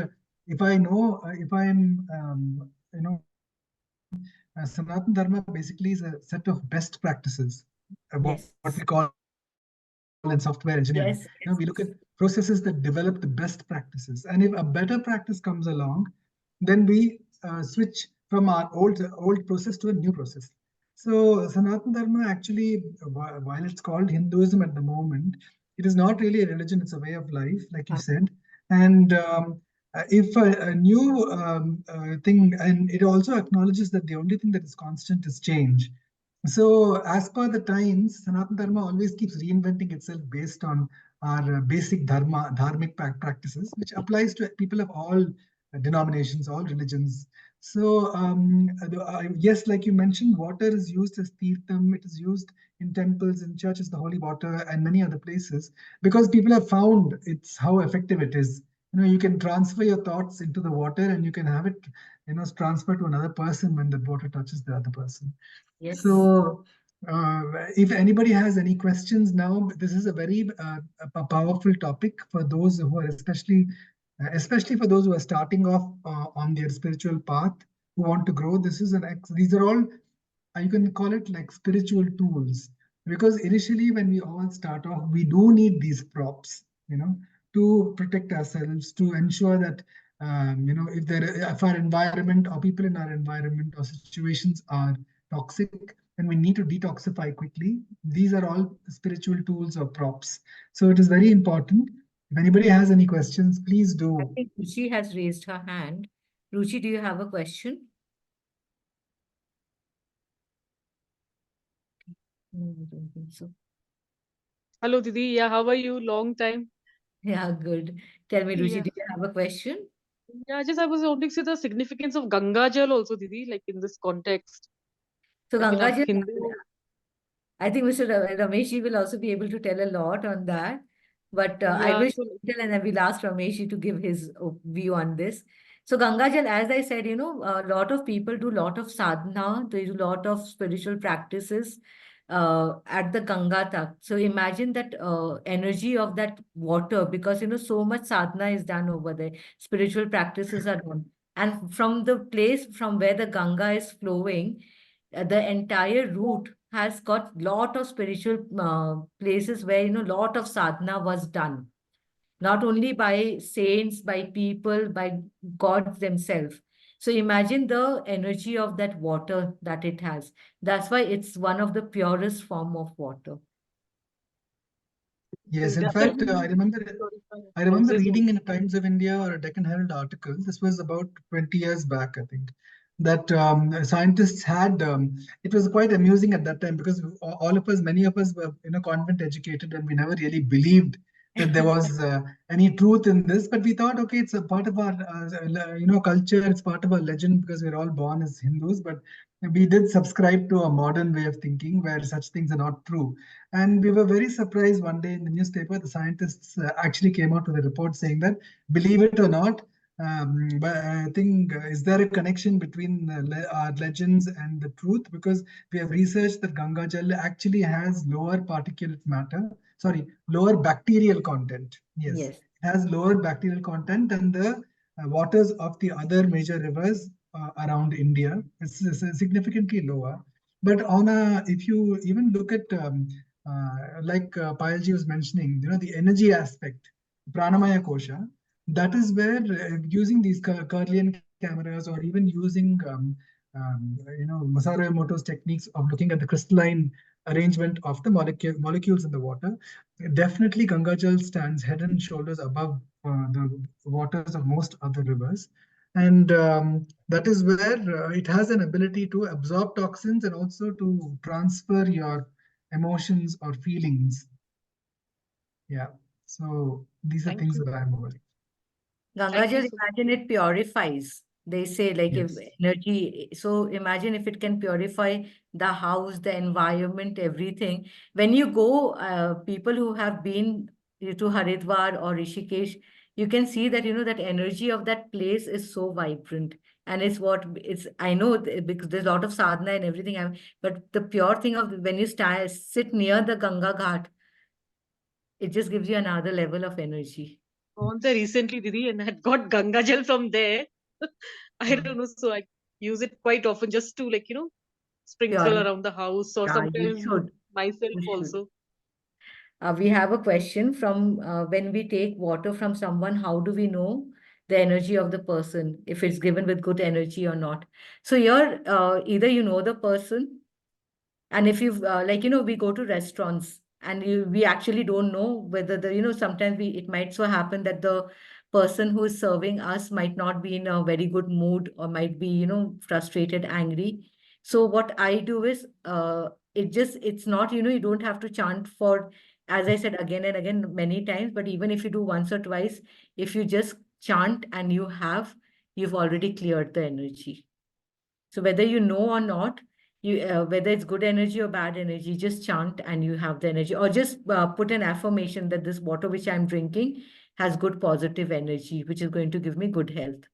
if I know, if I am, Sanatan Dharma basically is a set of best practices, what we Yes. call in software engineering. We look at Yes. processes that develop the best practices. And if a better practice comes along, then we switch from our old process to a new process. So Sanatan Dharma actually, while it's called Hinduism at the moment, it is not really a religion, it's a way of life, like you said. And if a new thing, and it also acknowledges that the only thing that is constant is change. So, as per the times, Sanatana Dharma always keeps reinventing itself based on our basic dharmic practices, which applies to people of all denominations, all religions. So, yes, like you mentioned, water is used as tirtham. It is used in temples, in churches, the holy water, and many other places, because people have found it's how effective it is. You can transfer your thoughts into the water, and you can have it, transfer to another person when the water touches the other person. Yes. So, if anybody has any questions now, this is a very powerful topic for those who are especially for those who are starting off on their spiritual path, who want to grow. These are all, you can call it like spiritual tools, because initially when we all start off, we do need these props, to protect ourselves, to ensure that if our environment or people in our environment or situations are toxic, then we need to detoxify quickly. These are all spiritual tools or props. So it is very important. If anybody has any questions, please I do. think Ruchi has raised her hand. Ruchi, do you have a question? No, I don't think so. Hello, Didi. Yeah, how are you? Long time. Yeah, good. Tell me, Ruchi, Yeah. do you have a question? Yeah, just I was wanting to see the significance of Ganga Jal also, Didi, like in this context. So Like in a Ganga ji, Hindu. I think Mr. Ramesh will also be able to tell a lot on that. But I Yeah, wish so tell, and then we'll ask Ramesh to give his view on this. So Ganga Jal, as I said, a lot of people do a lot of sadhana, they do a lot of spiritual practices at the Ganga Tak. So imagine that energy of that water, because so much sadhana is done over there. Spiritual practices are done. And from the place from where the Ganga is flowing, the entire route has got lot of spiritual places where lot of sadhana was done, not only by saints, by people, by gods themselves. So imagine the energy of that water that it has. That's why it's one of the purest form of water. Yes, in yeah, fact, I remember houses reading in Times of India or a Deccan Herald article. This was about 20 years back, I think. that scientists had. It was quite amusing at that time because all of us, many of us were convent educated, and we never really believed that there was any truth in this. But we thought, okay, it's a part of our culture. It's part of our legend because we're all born as Hindus. But we did subscribe to a modern way of thinking where such things are not true. And we were very surprised one day in the newspaper. The scientists actually came out with a report saying that, believe it or not, but I think, is there a connection between our legends and the truth? Because we have researched that Ganga Jal actually has lower particulate matter, sorry, lower bacterial content. Yes, Yes. it has lower bacterial content than the waters of the other major rivers around India. It's significantly lower. But if you even look at, like Payalji was mentioning, the energy aspect, Pranamaya Kosha, that is where using these Kirlian cameras, or even using Masaru Emoto's techniques of looking at the crystalline arrangement of the molecules in the water, definitely Gangajal stands head and shoulders above the waters of most other rivers. And that is where it has an ability to absorb toxins and also to transfer your emotions or feelings. Yeah. So these are Thank things you. that I'm aware. Ganga Thank you Jal, so much. imagine it purifies. They say, like, if Yes. energy, so imagine if it can purify the house, the environment, everything. When you go, people who have been to Haridwar or Rishikesh, you can see that, that energy of that place is so vibrant. And it's I know because there's a lot of sadhana and everything, but the pure thing of when you sit near the Ganga Ghat, it just gives you another level of energy. Gone there recently, Didi, and I had got Ganga Jal from there. I Mm. don't know, so I use it quite often just to sprinkle Pure. around the house or Yeah, you sometimes should. myself You should. also. We have a question from when we take water from someone, how do we know the energy of the person, if it's given with good energy or not? So here, either you know the person, and if you've we go to restaurants and we actually don't know whether sometimes it might so happen that the person who is serving us might not be in a very good mood or might be frustrated, angry. So what I do is it's not you don't have to chant for, as I said again and again many times, but even if you do once or twice, if you just chant and you've already cleared the energy. So whether you know or not, whether it's good energy or bad energy, just chant and you have the energy, or just put an affirmation that this water which I'm drinking has good positive energy, which is going to give me good health.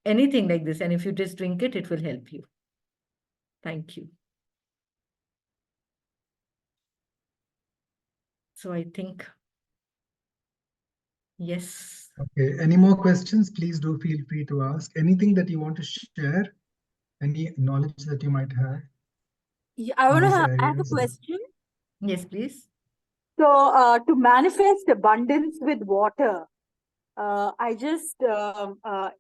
Anything like this, and if you just drink it, it will help you. Thank you. So I think yes. Okay. Any more questions? Please do feel free to ask. Anything that you want to share? Any knowledge that you might have Yeah, I in want these to ask a areas? question. Yes, please. So, to manifest abundance with water, I just, I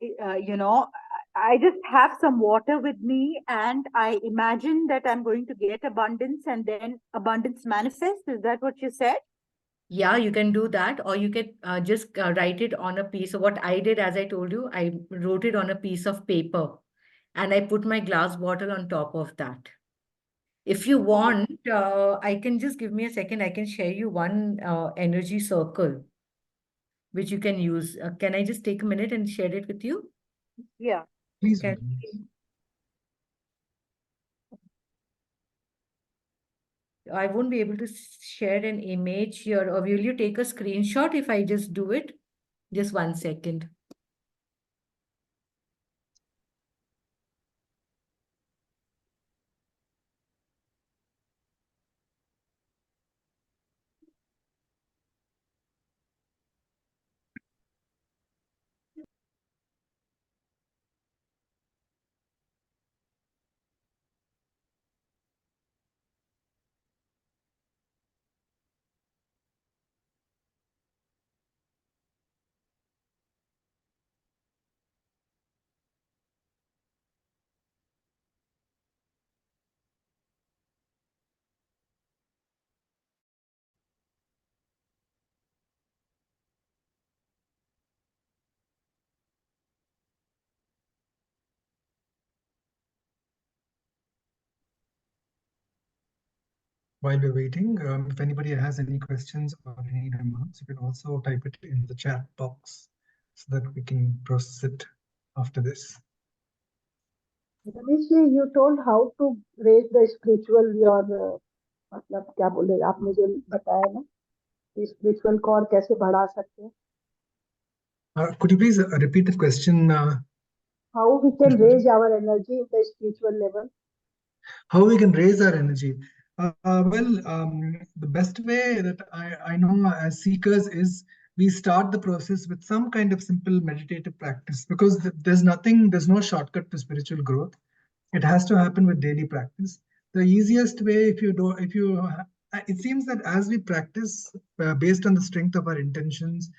just have some water with me and I imagine that I'm going to get abundance and then abundance manifests. Is that what you said? Yeah, you can do that, or you can just write it on a piece. So what I did, as I told you, I wrote it on a piece of paper and I put my glass bottle on top of that. If you Oh, want, I can just give me a second. I can share you one energy circle which you can use. Can I just take a minute and share it with you? yeah. Please do. Can I won't be able to share an image here, or will you take a screenshot if I just do it? Just 1 second. while we're waiting, if anybody has any questions or any remarks, you can also type it in the chat box so that we can process it after this. Ramesh ji, you told how to raise the spiritual your मतलब क्या बोले आपने जो बताया ना कि spiritual को और कैसे बढ़ा सकते हैं. Could you please repeat the question? How we can raise our energy in the spiritual level. How we can raise our energy? The best way that I know as seekers is we start the process with some kind of simple meditative practice, because there's no shortcut to spiritual growth. It has to happen with daily practice. The easiest way, it seems that as we practice based on the strength of our intentions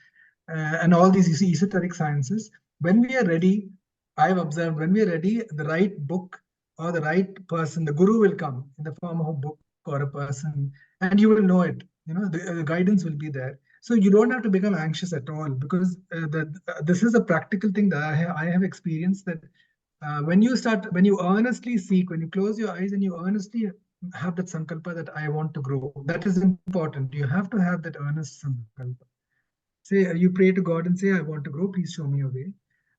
and all these esoteric sciences, when we are ready, I've observed when we are ready, the right book or the right person, the guru will come in the form of a book or a person, and you will know it. The guidance will be there. So you don't have to become anxious at all, because this is a practical thing that I have experienced, that when you earnestly seek, when you close your eyes and you earnestly have that sankalpa that I want to grow, that is important. You have to have that earnest sankalpa. Say you pray to God and say, I want to grow, please show me a way.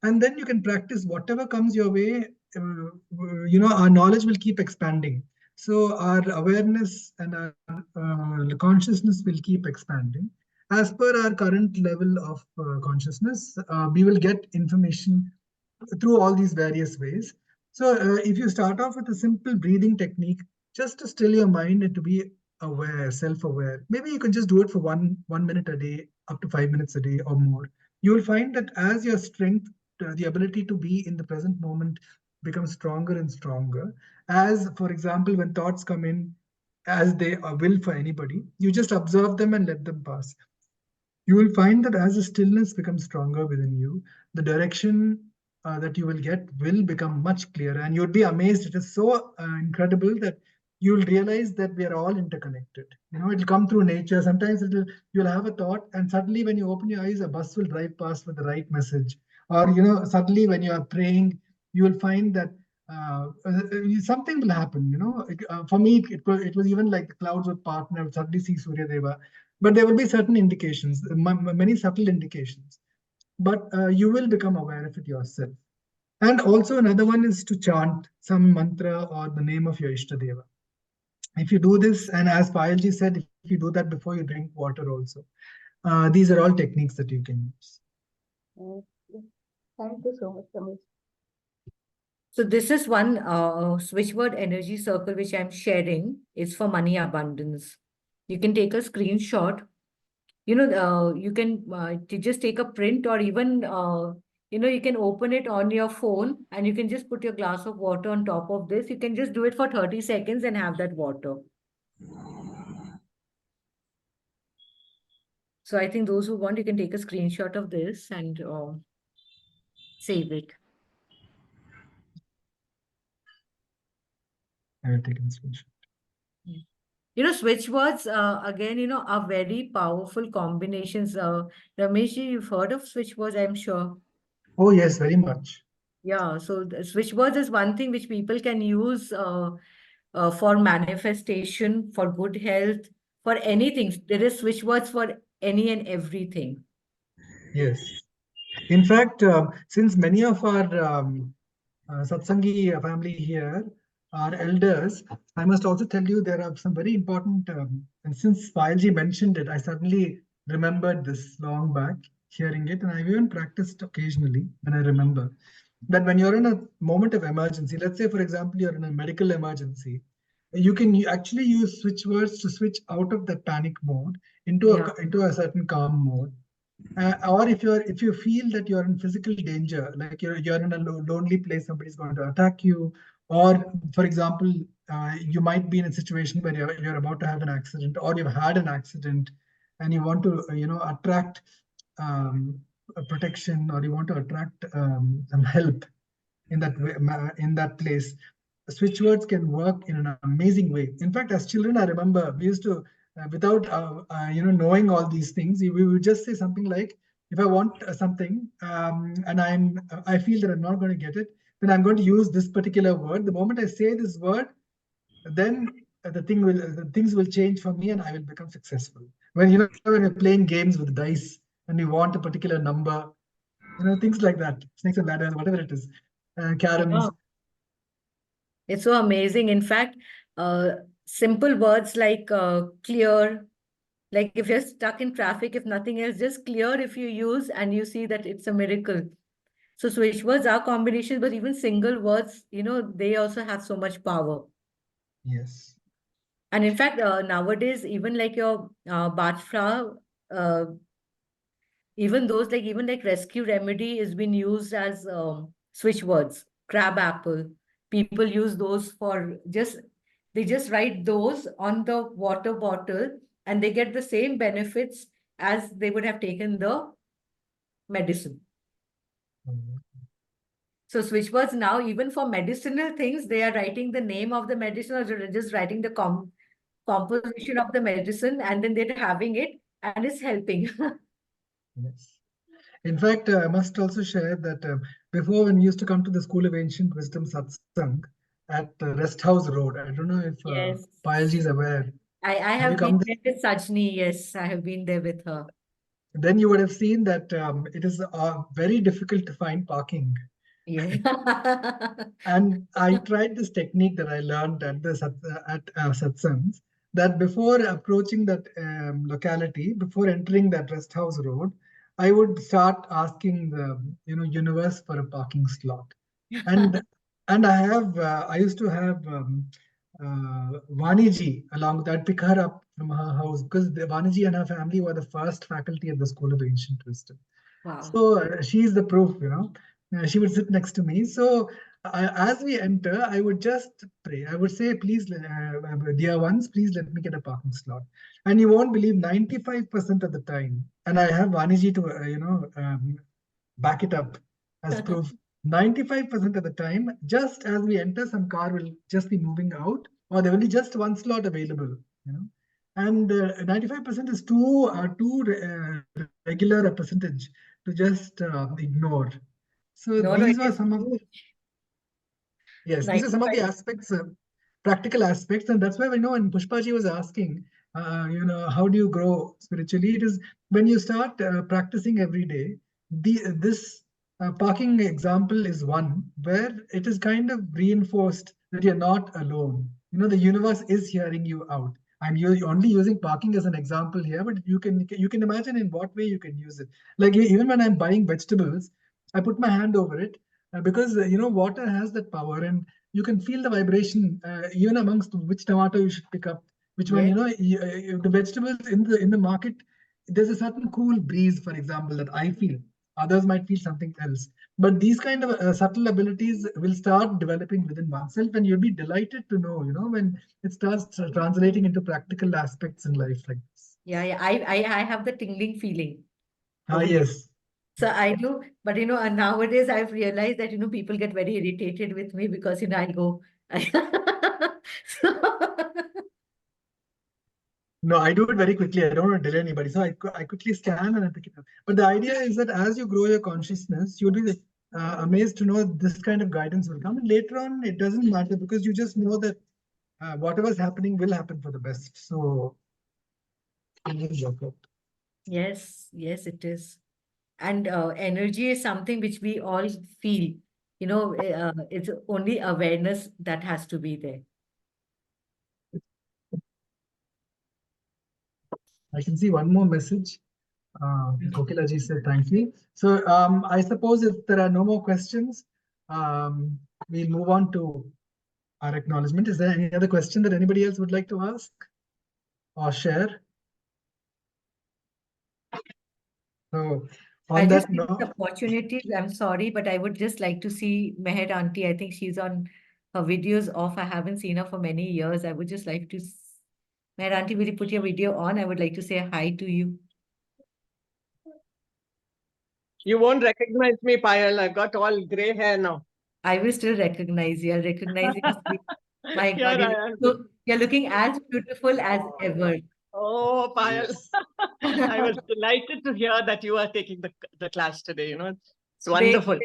And then you can practice whatever comes your way. Our knowledge will keep expanding. So our awareness and our consciousness will keep expanding. As per our current level of consciousness, we will get information through all these various ways. So if you start off with a simple breathing technique, just to still your mind and to be aware, self-aware, maybe you can just do it for one minute a day, up to 5 minutes a day or more. You will find that as your strength, the ability to be in the present moment becomes stronger and stronger. As, for example, when thoughts come in, as they will for anybody, you just observe them and let them pass. You will find that as the stillness becomes stronger within you, the direction that you will get will become much clearer, and you'll be amazed. It is so incredible that you'll realize that we are all interconnected. It'll come through nature. Sometimes you'll have a thought, and suddenly when you open your eyes, a bus will drive past with the right message. Or suddenly when you are praying, you will find that something will happen. For me, it was even like the clouds would part, and I would suddenly see Surya Deva. But there will be certain indications, many subtle indications. But you will become aware of it yourself. And also another one is to chant some mantra or the name of your Ishtadeva. If you do this, and as Payalji said, if you do that before you drink water also, these are all techniques that you can use. Thank you so much, Ramesh. So this is one switchword energy circle which I'm sharing. It's for money abundance. You can take a screenshot. You can just take a print, or even you can open it on your phone, and you can just put your glass of water on top of this. You can just do it for 30 seconds and have that water. So I think those who want, you can take a screenshot of this and save it. I will take a screenshot. Switchwords, again, are very powerful combinations. Ramesh, you've heard of switchwords, I'm sure. Oh, yes, very much. Yeah, so the switchwords is one thing which people can use for manifestation, for good health, for anything. There is switchwords for any and everything. Yes. In fact, since many of our Satsangi family here are elders, I must also tell you there are some very important, and since Payalji mentioned it, I suddenly remembered this long back, hearing it, and I've even practiced occasionally when I remember that when you're in a moment of emergency, let's say, for example, you're in a medical emergency, you can actually use switch words to switch out of that panic mode into a certain calm mode. Or if you feel that you're in physical danger, like you're in a lonely place, somebody's going to attack you, or for example, you might be in a situation where you're about to have an accident, or you've had an accident, and you want to attract a protection, or you want to attract some help in that place. Switch words can work in an amazing way. In fact, as children, I remember we used to, without knowing all these things, we would just say something like, if I want something and I feel that I'm not going to get it, then I'm going to use this particular word. The moment I say this word, then the things will change for me and I will become successful. When when you're playing games with dice and you want a particular number, things like that, snakes and ladders, whatever it is, caroms. Yeah. It's so amazing. In fact, simple words like clear, like if you're stuck in traffic, if nothing else, just clear if you use and you see that it's a miracle. So switch words are combinations, but even single words, they also have so much power. Yes. And in fact, nowadays, even like your Bajra, uh, even like rescue remedy is been used as switch words. Crab apple. People use those for they just write those on the water bottle and they get the same benefits as they would have taken the medicine. Mhm. So switch words now, even for medicinal things, they are writing the name of the medicine or they're just writing the composition of the medicine and then they're having it and it's helping. Yes. In fact, I must also share that before, when we used to come to the School of Ancient Wisdom Satsang at Rest House Road, I don't know if Yes. Payalji is aware. I Have you have been come there with Sajani. Yes, I have been there with her. Then you would have seen that it is very difficult to find parking. Yeah. And I tried this technique that I learned at the satsangs, that before approaching that locality, before entering that rest house road, I would start asking the universe for a parking slot. And I used to have Vaniji along with that, pick her up from her house because the Vaniji and her family were the first faculty at the School of Ancient Wisdom. Wow. So she's the proof, she would sit next to me. So as we enter, I would just pray. I would say, please, dear ones, please let me get a parking slot. And you won't believe 95% of the time, and I have Vaniji to, back it up as proof. 95% of the time, just as we enter, some car will just be moving out, or there will be just one slot available. And 95% is too regular a percentage to just ignore. So No, it these were is some of huge. these are some of the 95. aspects, practical aspects, and that's why we know. When Pushpaji was asking, how do you grow spiritually? It is when you start practicing every day. This parking example is one where it is kind of reinforced that you're not alone. The universe is hearing you out. I'm only using parking as an example here, but you can imagine in what way you can use it. Like even when I'm buying vegetables, I put my hand over it because water has that power, and you can feel the vibration even amongst which tomato you should pick up, which one. Yes. The vegetables in the market, there's a certain cool breeze, for example, that I feel. Others might feel something else, but these kind of subtle abilities will start developing within oneself, and you'll be delighted to know, when it starts translating into practical aspects in life like this. Yeah, yeah. I have the tingling feeling Ah, over here. yes. So I do, but and nowadays I've realized that people get very irritated with me because I go. So, No, I do it very quickly. I don't want to delay anybody. So I quickly scan and I pick it up. But the idea is that as you grow your consciousness, you'll be amazed to know this kind of guidance will come. And later on, it doesn't matter because you just know that whatever's happening will happen for the best. So it will work out. yes, yes, it is. And energy is something which we all feel. It's only awareness that has to be there. I can see one more message. Kokilaji said thank you. So I suppose if there are no more questions, we'll move on to our acknowledgement. Is there any other question that anybody else would like to ask or share? So I'll on just that take the note, opportunity. I'm sorry, but I would just like to see Meher Auntie. I think she's on her videos off. I haven't seen her for many years. I would just like to. Meher Auntie, will you put your video on? I would like to say hi to you. You won't recognize me, Payal. I've got all gray hair now. I will still recognize you. I'll recognize you. My Here God, I am. you're looking as beautiful as ever. Oh, Payal. yes. I was delighted to hear that you are taking the class today. It's They, wonderful.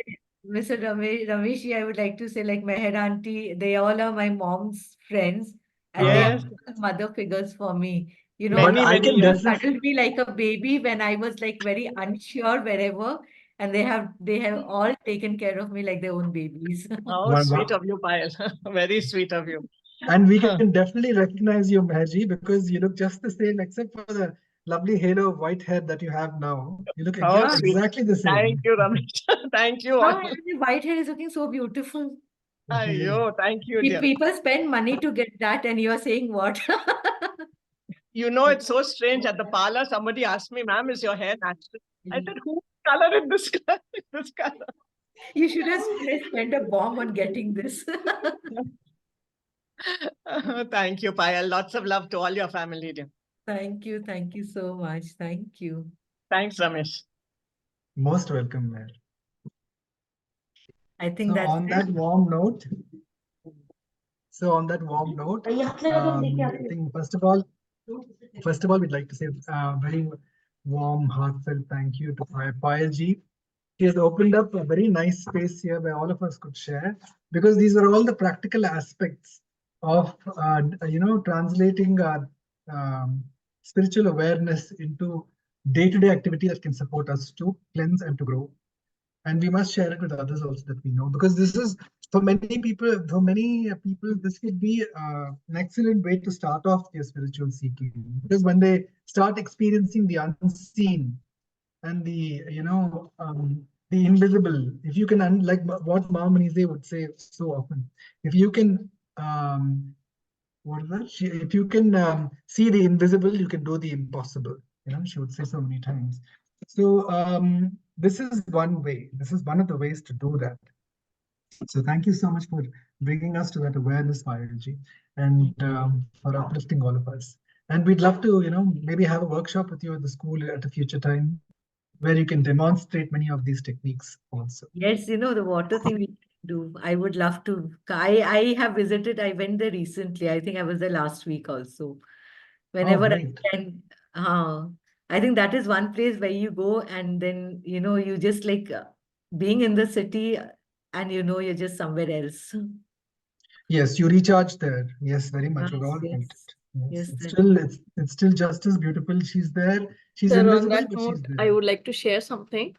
Mr. Ramesh, I would like to say, like Meher Auntie, they all are my mom's friends. and they are Yes. mother figures for me. You know, But Many, I many can years. definitely, cuddled me like a baby when I was like very unsure wherever, and they have all taken care of me like their own babies. Oh, one, sweet one, of you, Payal. Very sweet of you. and we can definitely recognize you, Meherji, because you look just the same, except for the lovely halo of white hair that you have now. You look Oh, Ah, sweet. exactly the Thank same. you, Ramesh. Thank you all. ah, and the white hair is looking so beautiful. Ayyo, thank you, dear. People spend money to get that, and you are saying what? You know, it's so strange. At the parlor, somebody asked me, ma'am, is your hair natural? I said, who color in this color? This color? You should have spent a bomb on getting this. Thank you, Payal. Lots of love to all your family, dear. Thank you. Thank you so much. Thank you. Thanks, Ramesh. Most welcome, Meher. I think So that's on it. that warm note, I think first of all, we'd like to say a very warm, heartfelt thank you to Payal ji. She has opened up a very nice space here where all of us could share, because these are all the practical aspects of translating our spiritual awareness into day-to-day activity that can support us to cleanse and to grow. And we must share it with others also that we know, because this is for many people, this could be an excellent way to start off their spiritual seeking, because when they start experiencing the unseen and the invisible, if you can like what Mahamanize would say so often, if you can what is that? If you can see the invisible, you can do the impossible. She would say so many times. So this is one way. This is one of the ways to do that. So thank you so much for bringing us to that awareness, biology, and for uplifting all of us. And we'd love to, maybe have a workshop with you at the school at a future time, where you can demonstrate many of these techniques also. Yes, the water thing we do. I would love to. I have visited. I went there recently. I think I was there last week also. Oh, Whenever I great. can, I think that is one place where you go and then you just like being in the city, and you're just somewhere else. Yes, you recharge there. Yes, very much. We've Yes, all felt yes, it. Yes, yes. it's still just as beautiful. She's there. She's Sir, on invisible, that but she's note, there. I would like to share something.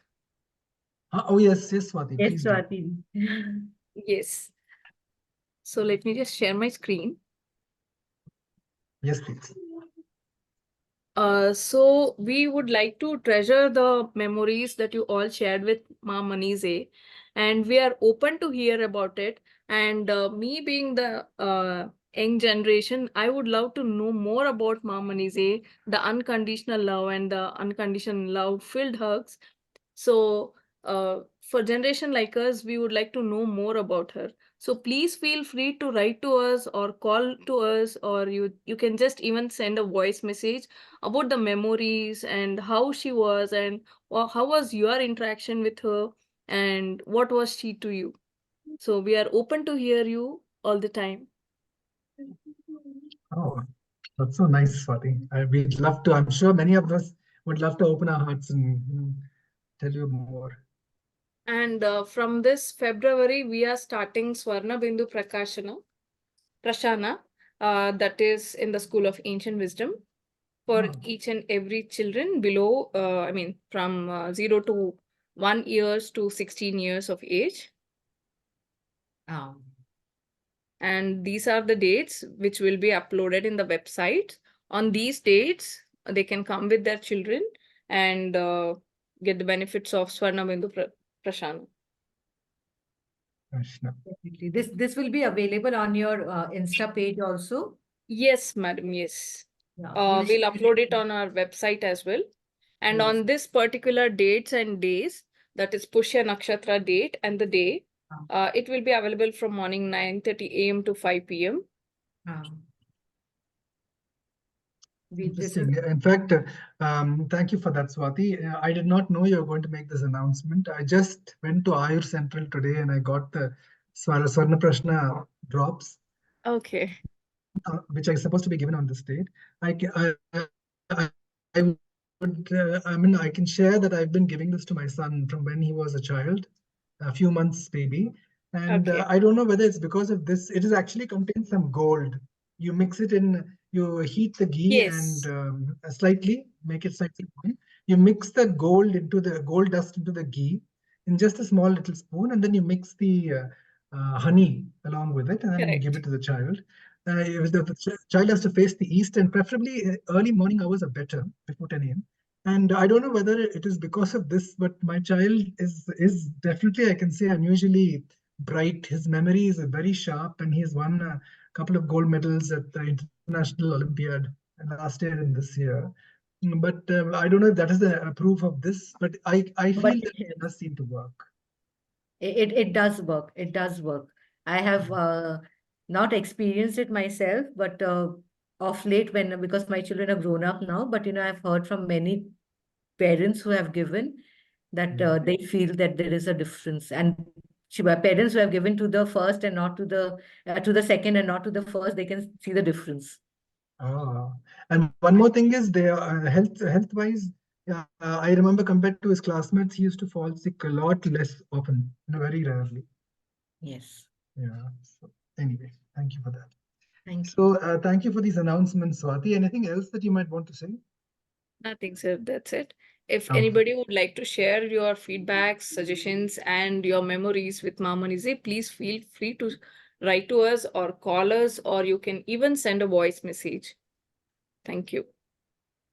Oh yes, yes, Swati, Yes, please do. Swati. Yes. So let me just share my screen. Yes, please. So we would like to treasure the memories that you all shared with Ma Manize, and we are open to hear about it. And me being the young generation, I would love to know more about Ma Manize, the unconditional love and the unconditional love filled hugs. So for generation like us, we would like to know more about her. So please feel free to write to us or call to us, or you can just even send a voice message about the memories and how she was, and how was your interaction with her, and what was she to you. So we are open to hear you all the time. Oh, that's so nice, Swati. We'd love to. I'm sure many of us would love to open our hearts and tell you more. And from this February, we are starting Swarna Bindu Prashana, that is in the School of Ancient Wisdom, for each and every children below, from 0 to 1 years to 16 years of age. And these are the dates which will be uploaded in the website. On these dates, they can come with their children and get the benefits of Swarna Bindu Prashana. Definitely. This will be available on your Insta page also. Yes, madam. Yes. Yeah, We'll share upload it on our website as well. And Yes. on this particular dates and days, that is Pushya Nakshatra date and the day, it will be available from morning 9:30 a.m. to 5 p.m. This is Interesting. In fact, thank you for that, Swati. I did not know you were going to make this announcement. I just went to Ayur Central today and I got the Swarna Prashna drops. Okay. Which are supposed to be given on this date. I can share that I've been giving this to my son from when he was a child, a few months baby. And Okay. I don't know whether it's because of this. It is actually contains some gold. you mix it in, you heat the ghee Yes. and slightly, make it slightly warm. You mix the gold dust into the ghee in just a small little spoon, and then you mix the honey along with it, and then you give it Correct. to the child. If the child has to face the east, and preferably early morning hours are better, before 10 a.m. And I don't know whether it is because of this, but my child is definitely, I can say, unusually bright. His memory is very sharp, and he has won a couple of gold medals at the International Olympiad last year and this year. But I don't know if that is the proof of this, but I But feel that it does seem to work. it does work. It does work. I have not experienced it myself, but of late, because my children are grown up now, but I've heard from many parents who have given that they feel that there is a difference, and parents who have given to the first and not to the second and not to the first, they can see the difference. Ah, and one more thing is they are health wise. I remember compared to his classmates, he used to fall sick a lot less often, very rarely. Yes. Yeah. So anyway, thank you for that. Thank you. So thank you for these announcements, Swati. Anything else that you might want to say? Nothing, sir. That's it. If Okay. anybody would like to share your feedbacks, suggestions, and your memories with Mamanize, please feel free to write to us or call us, or you can even send a voice message. Thank you.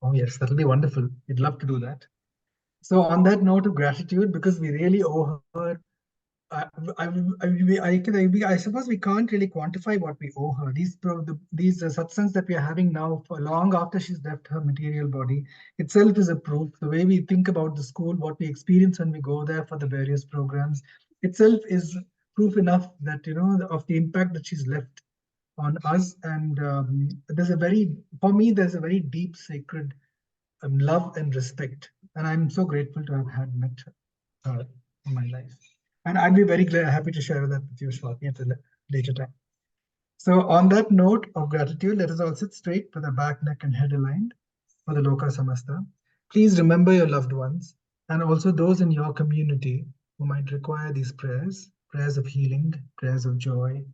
Oh yes, that'll be wonderful. We'd love to do that. So on that note of gratitude, because we really owe her, I suppose we can't really quantify what we owe her. These satsangs that we are having now, for long after she's left her material body, itself is a proof. The way we think about the school, what we experience when we go there for the various programs, itself is proof enough that of the impact that she's left on us. And for me, there's a very deep, sacred love and respect, and I'm so grateful to have had met her in my life. And I'd be very happy to share that with you, Swati, at a later time. So on that note of gratitude, let us all sit straight with our back, neck, and head aligned for the Loka Samasta. Please remember your loved ones and also those in your community who might require these prayers of healing, prayers of joy.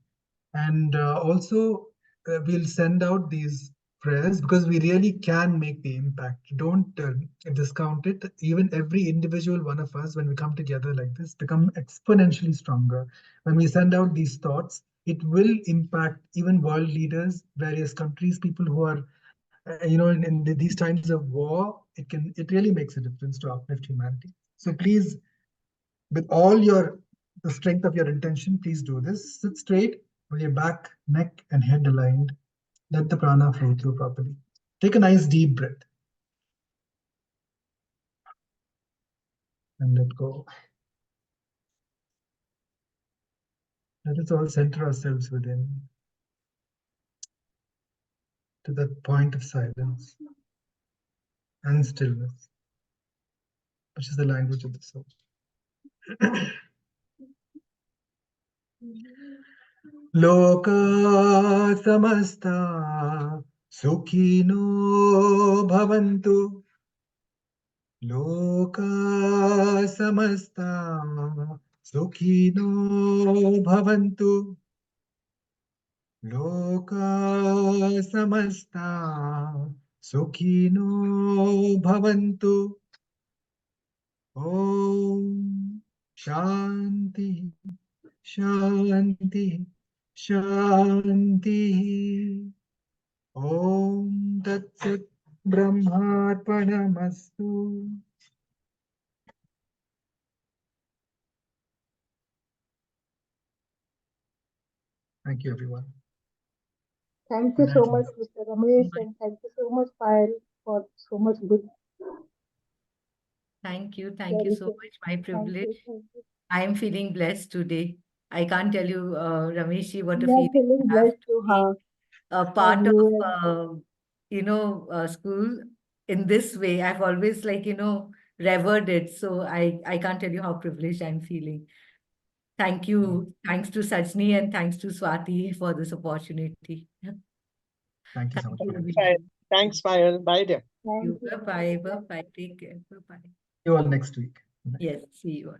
And also, we'll send out these prayers because we really can make the impact. Don't discount it. Even every individual one of us, when we come together like this, become exponentially stronger. When we send out these thoughts, it will impact even world leaders, various countries, people who are, in these times of war. It really makes a difference to uplift humanity. So please, with all the strength of your intention, please do this. Sit straight with your back, neck, and head aligned. Let the prana flow through properly. Take a nice deep breath. And let go. Let us all center ourselves within, to that point of silence and stillness, which is the language of the soul. Loka samasta sukhino bhavantu. Loka samasta sukhino bhavantu. Loka samasta sukhino bhavantu. Om Shanti Shanti Shanti. Om Tat Sat Brahmarpanamastu. Thank you, everyone. Thank you so much, Mr. Ramesh, and thank you so much, Payal, for so much good. Thank you so much. My privilege. Thank you. I am feeling blessed today. I can't tell you, Rameshji, what a We are feeling feeling to have blessed to be have a part you of, school in this way. I've always revered it. So I can't tell you how privileged I'm feeling. Thank you. Thanks to Sajani and thanks to Swati for this opportunity. Thank you so much. Thanks, Payal. Bye, dear. Thank you. Bye-bye. Bye-bye. Take care. Bye-bye. See you all next week. Yes, see you all.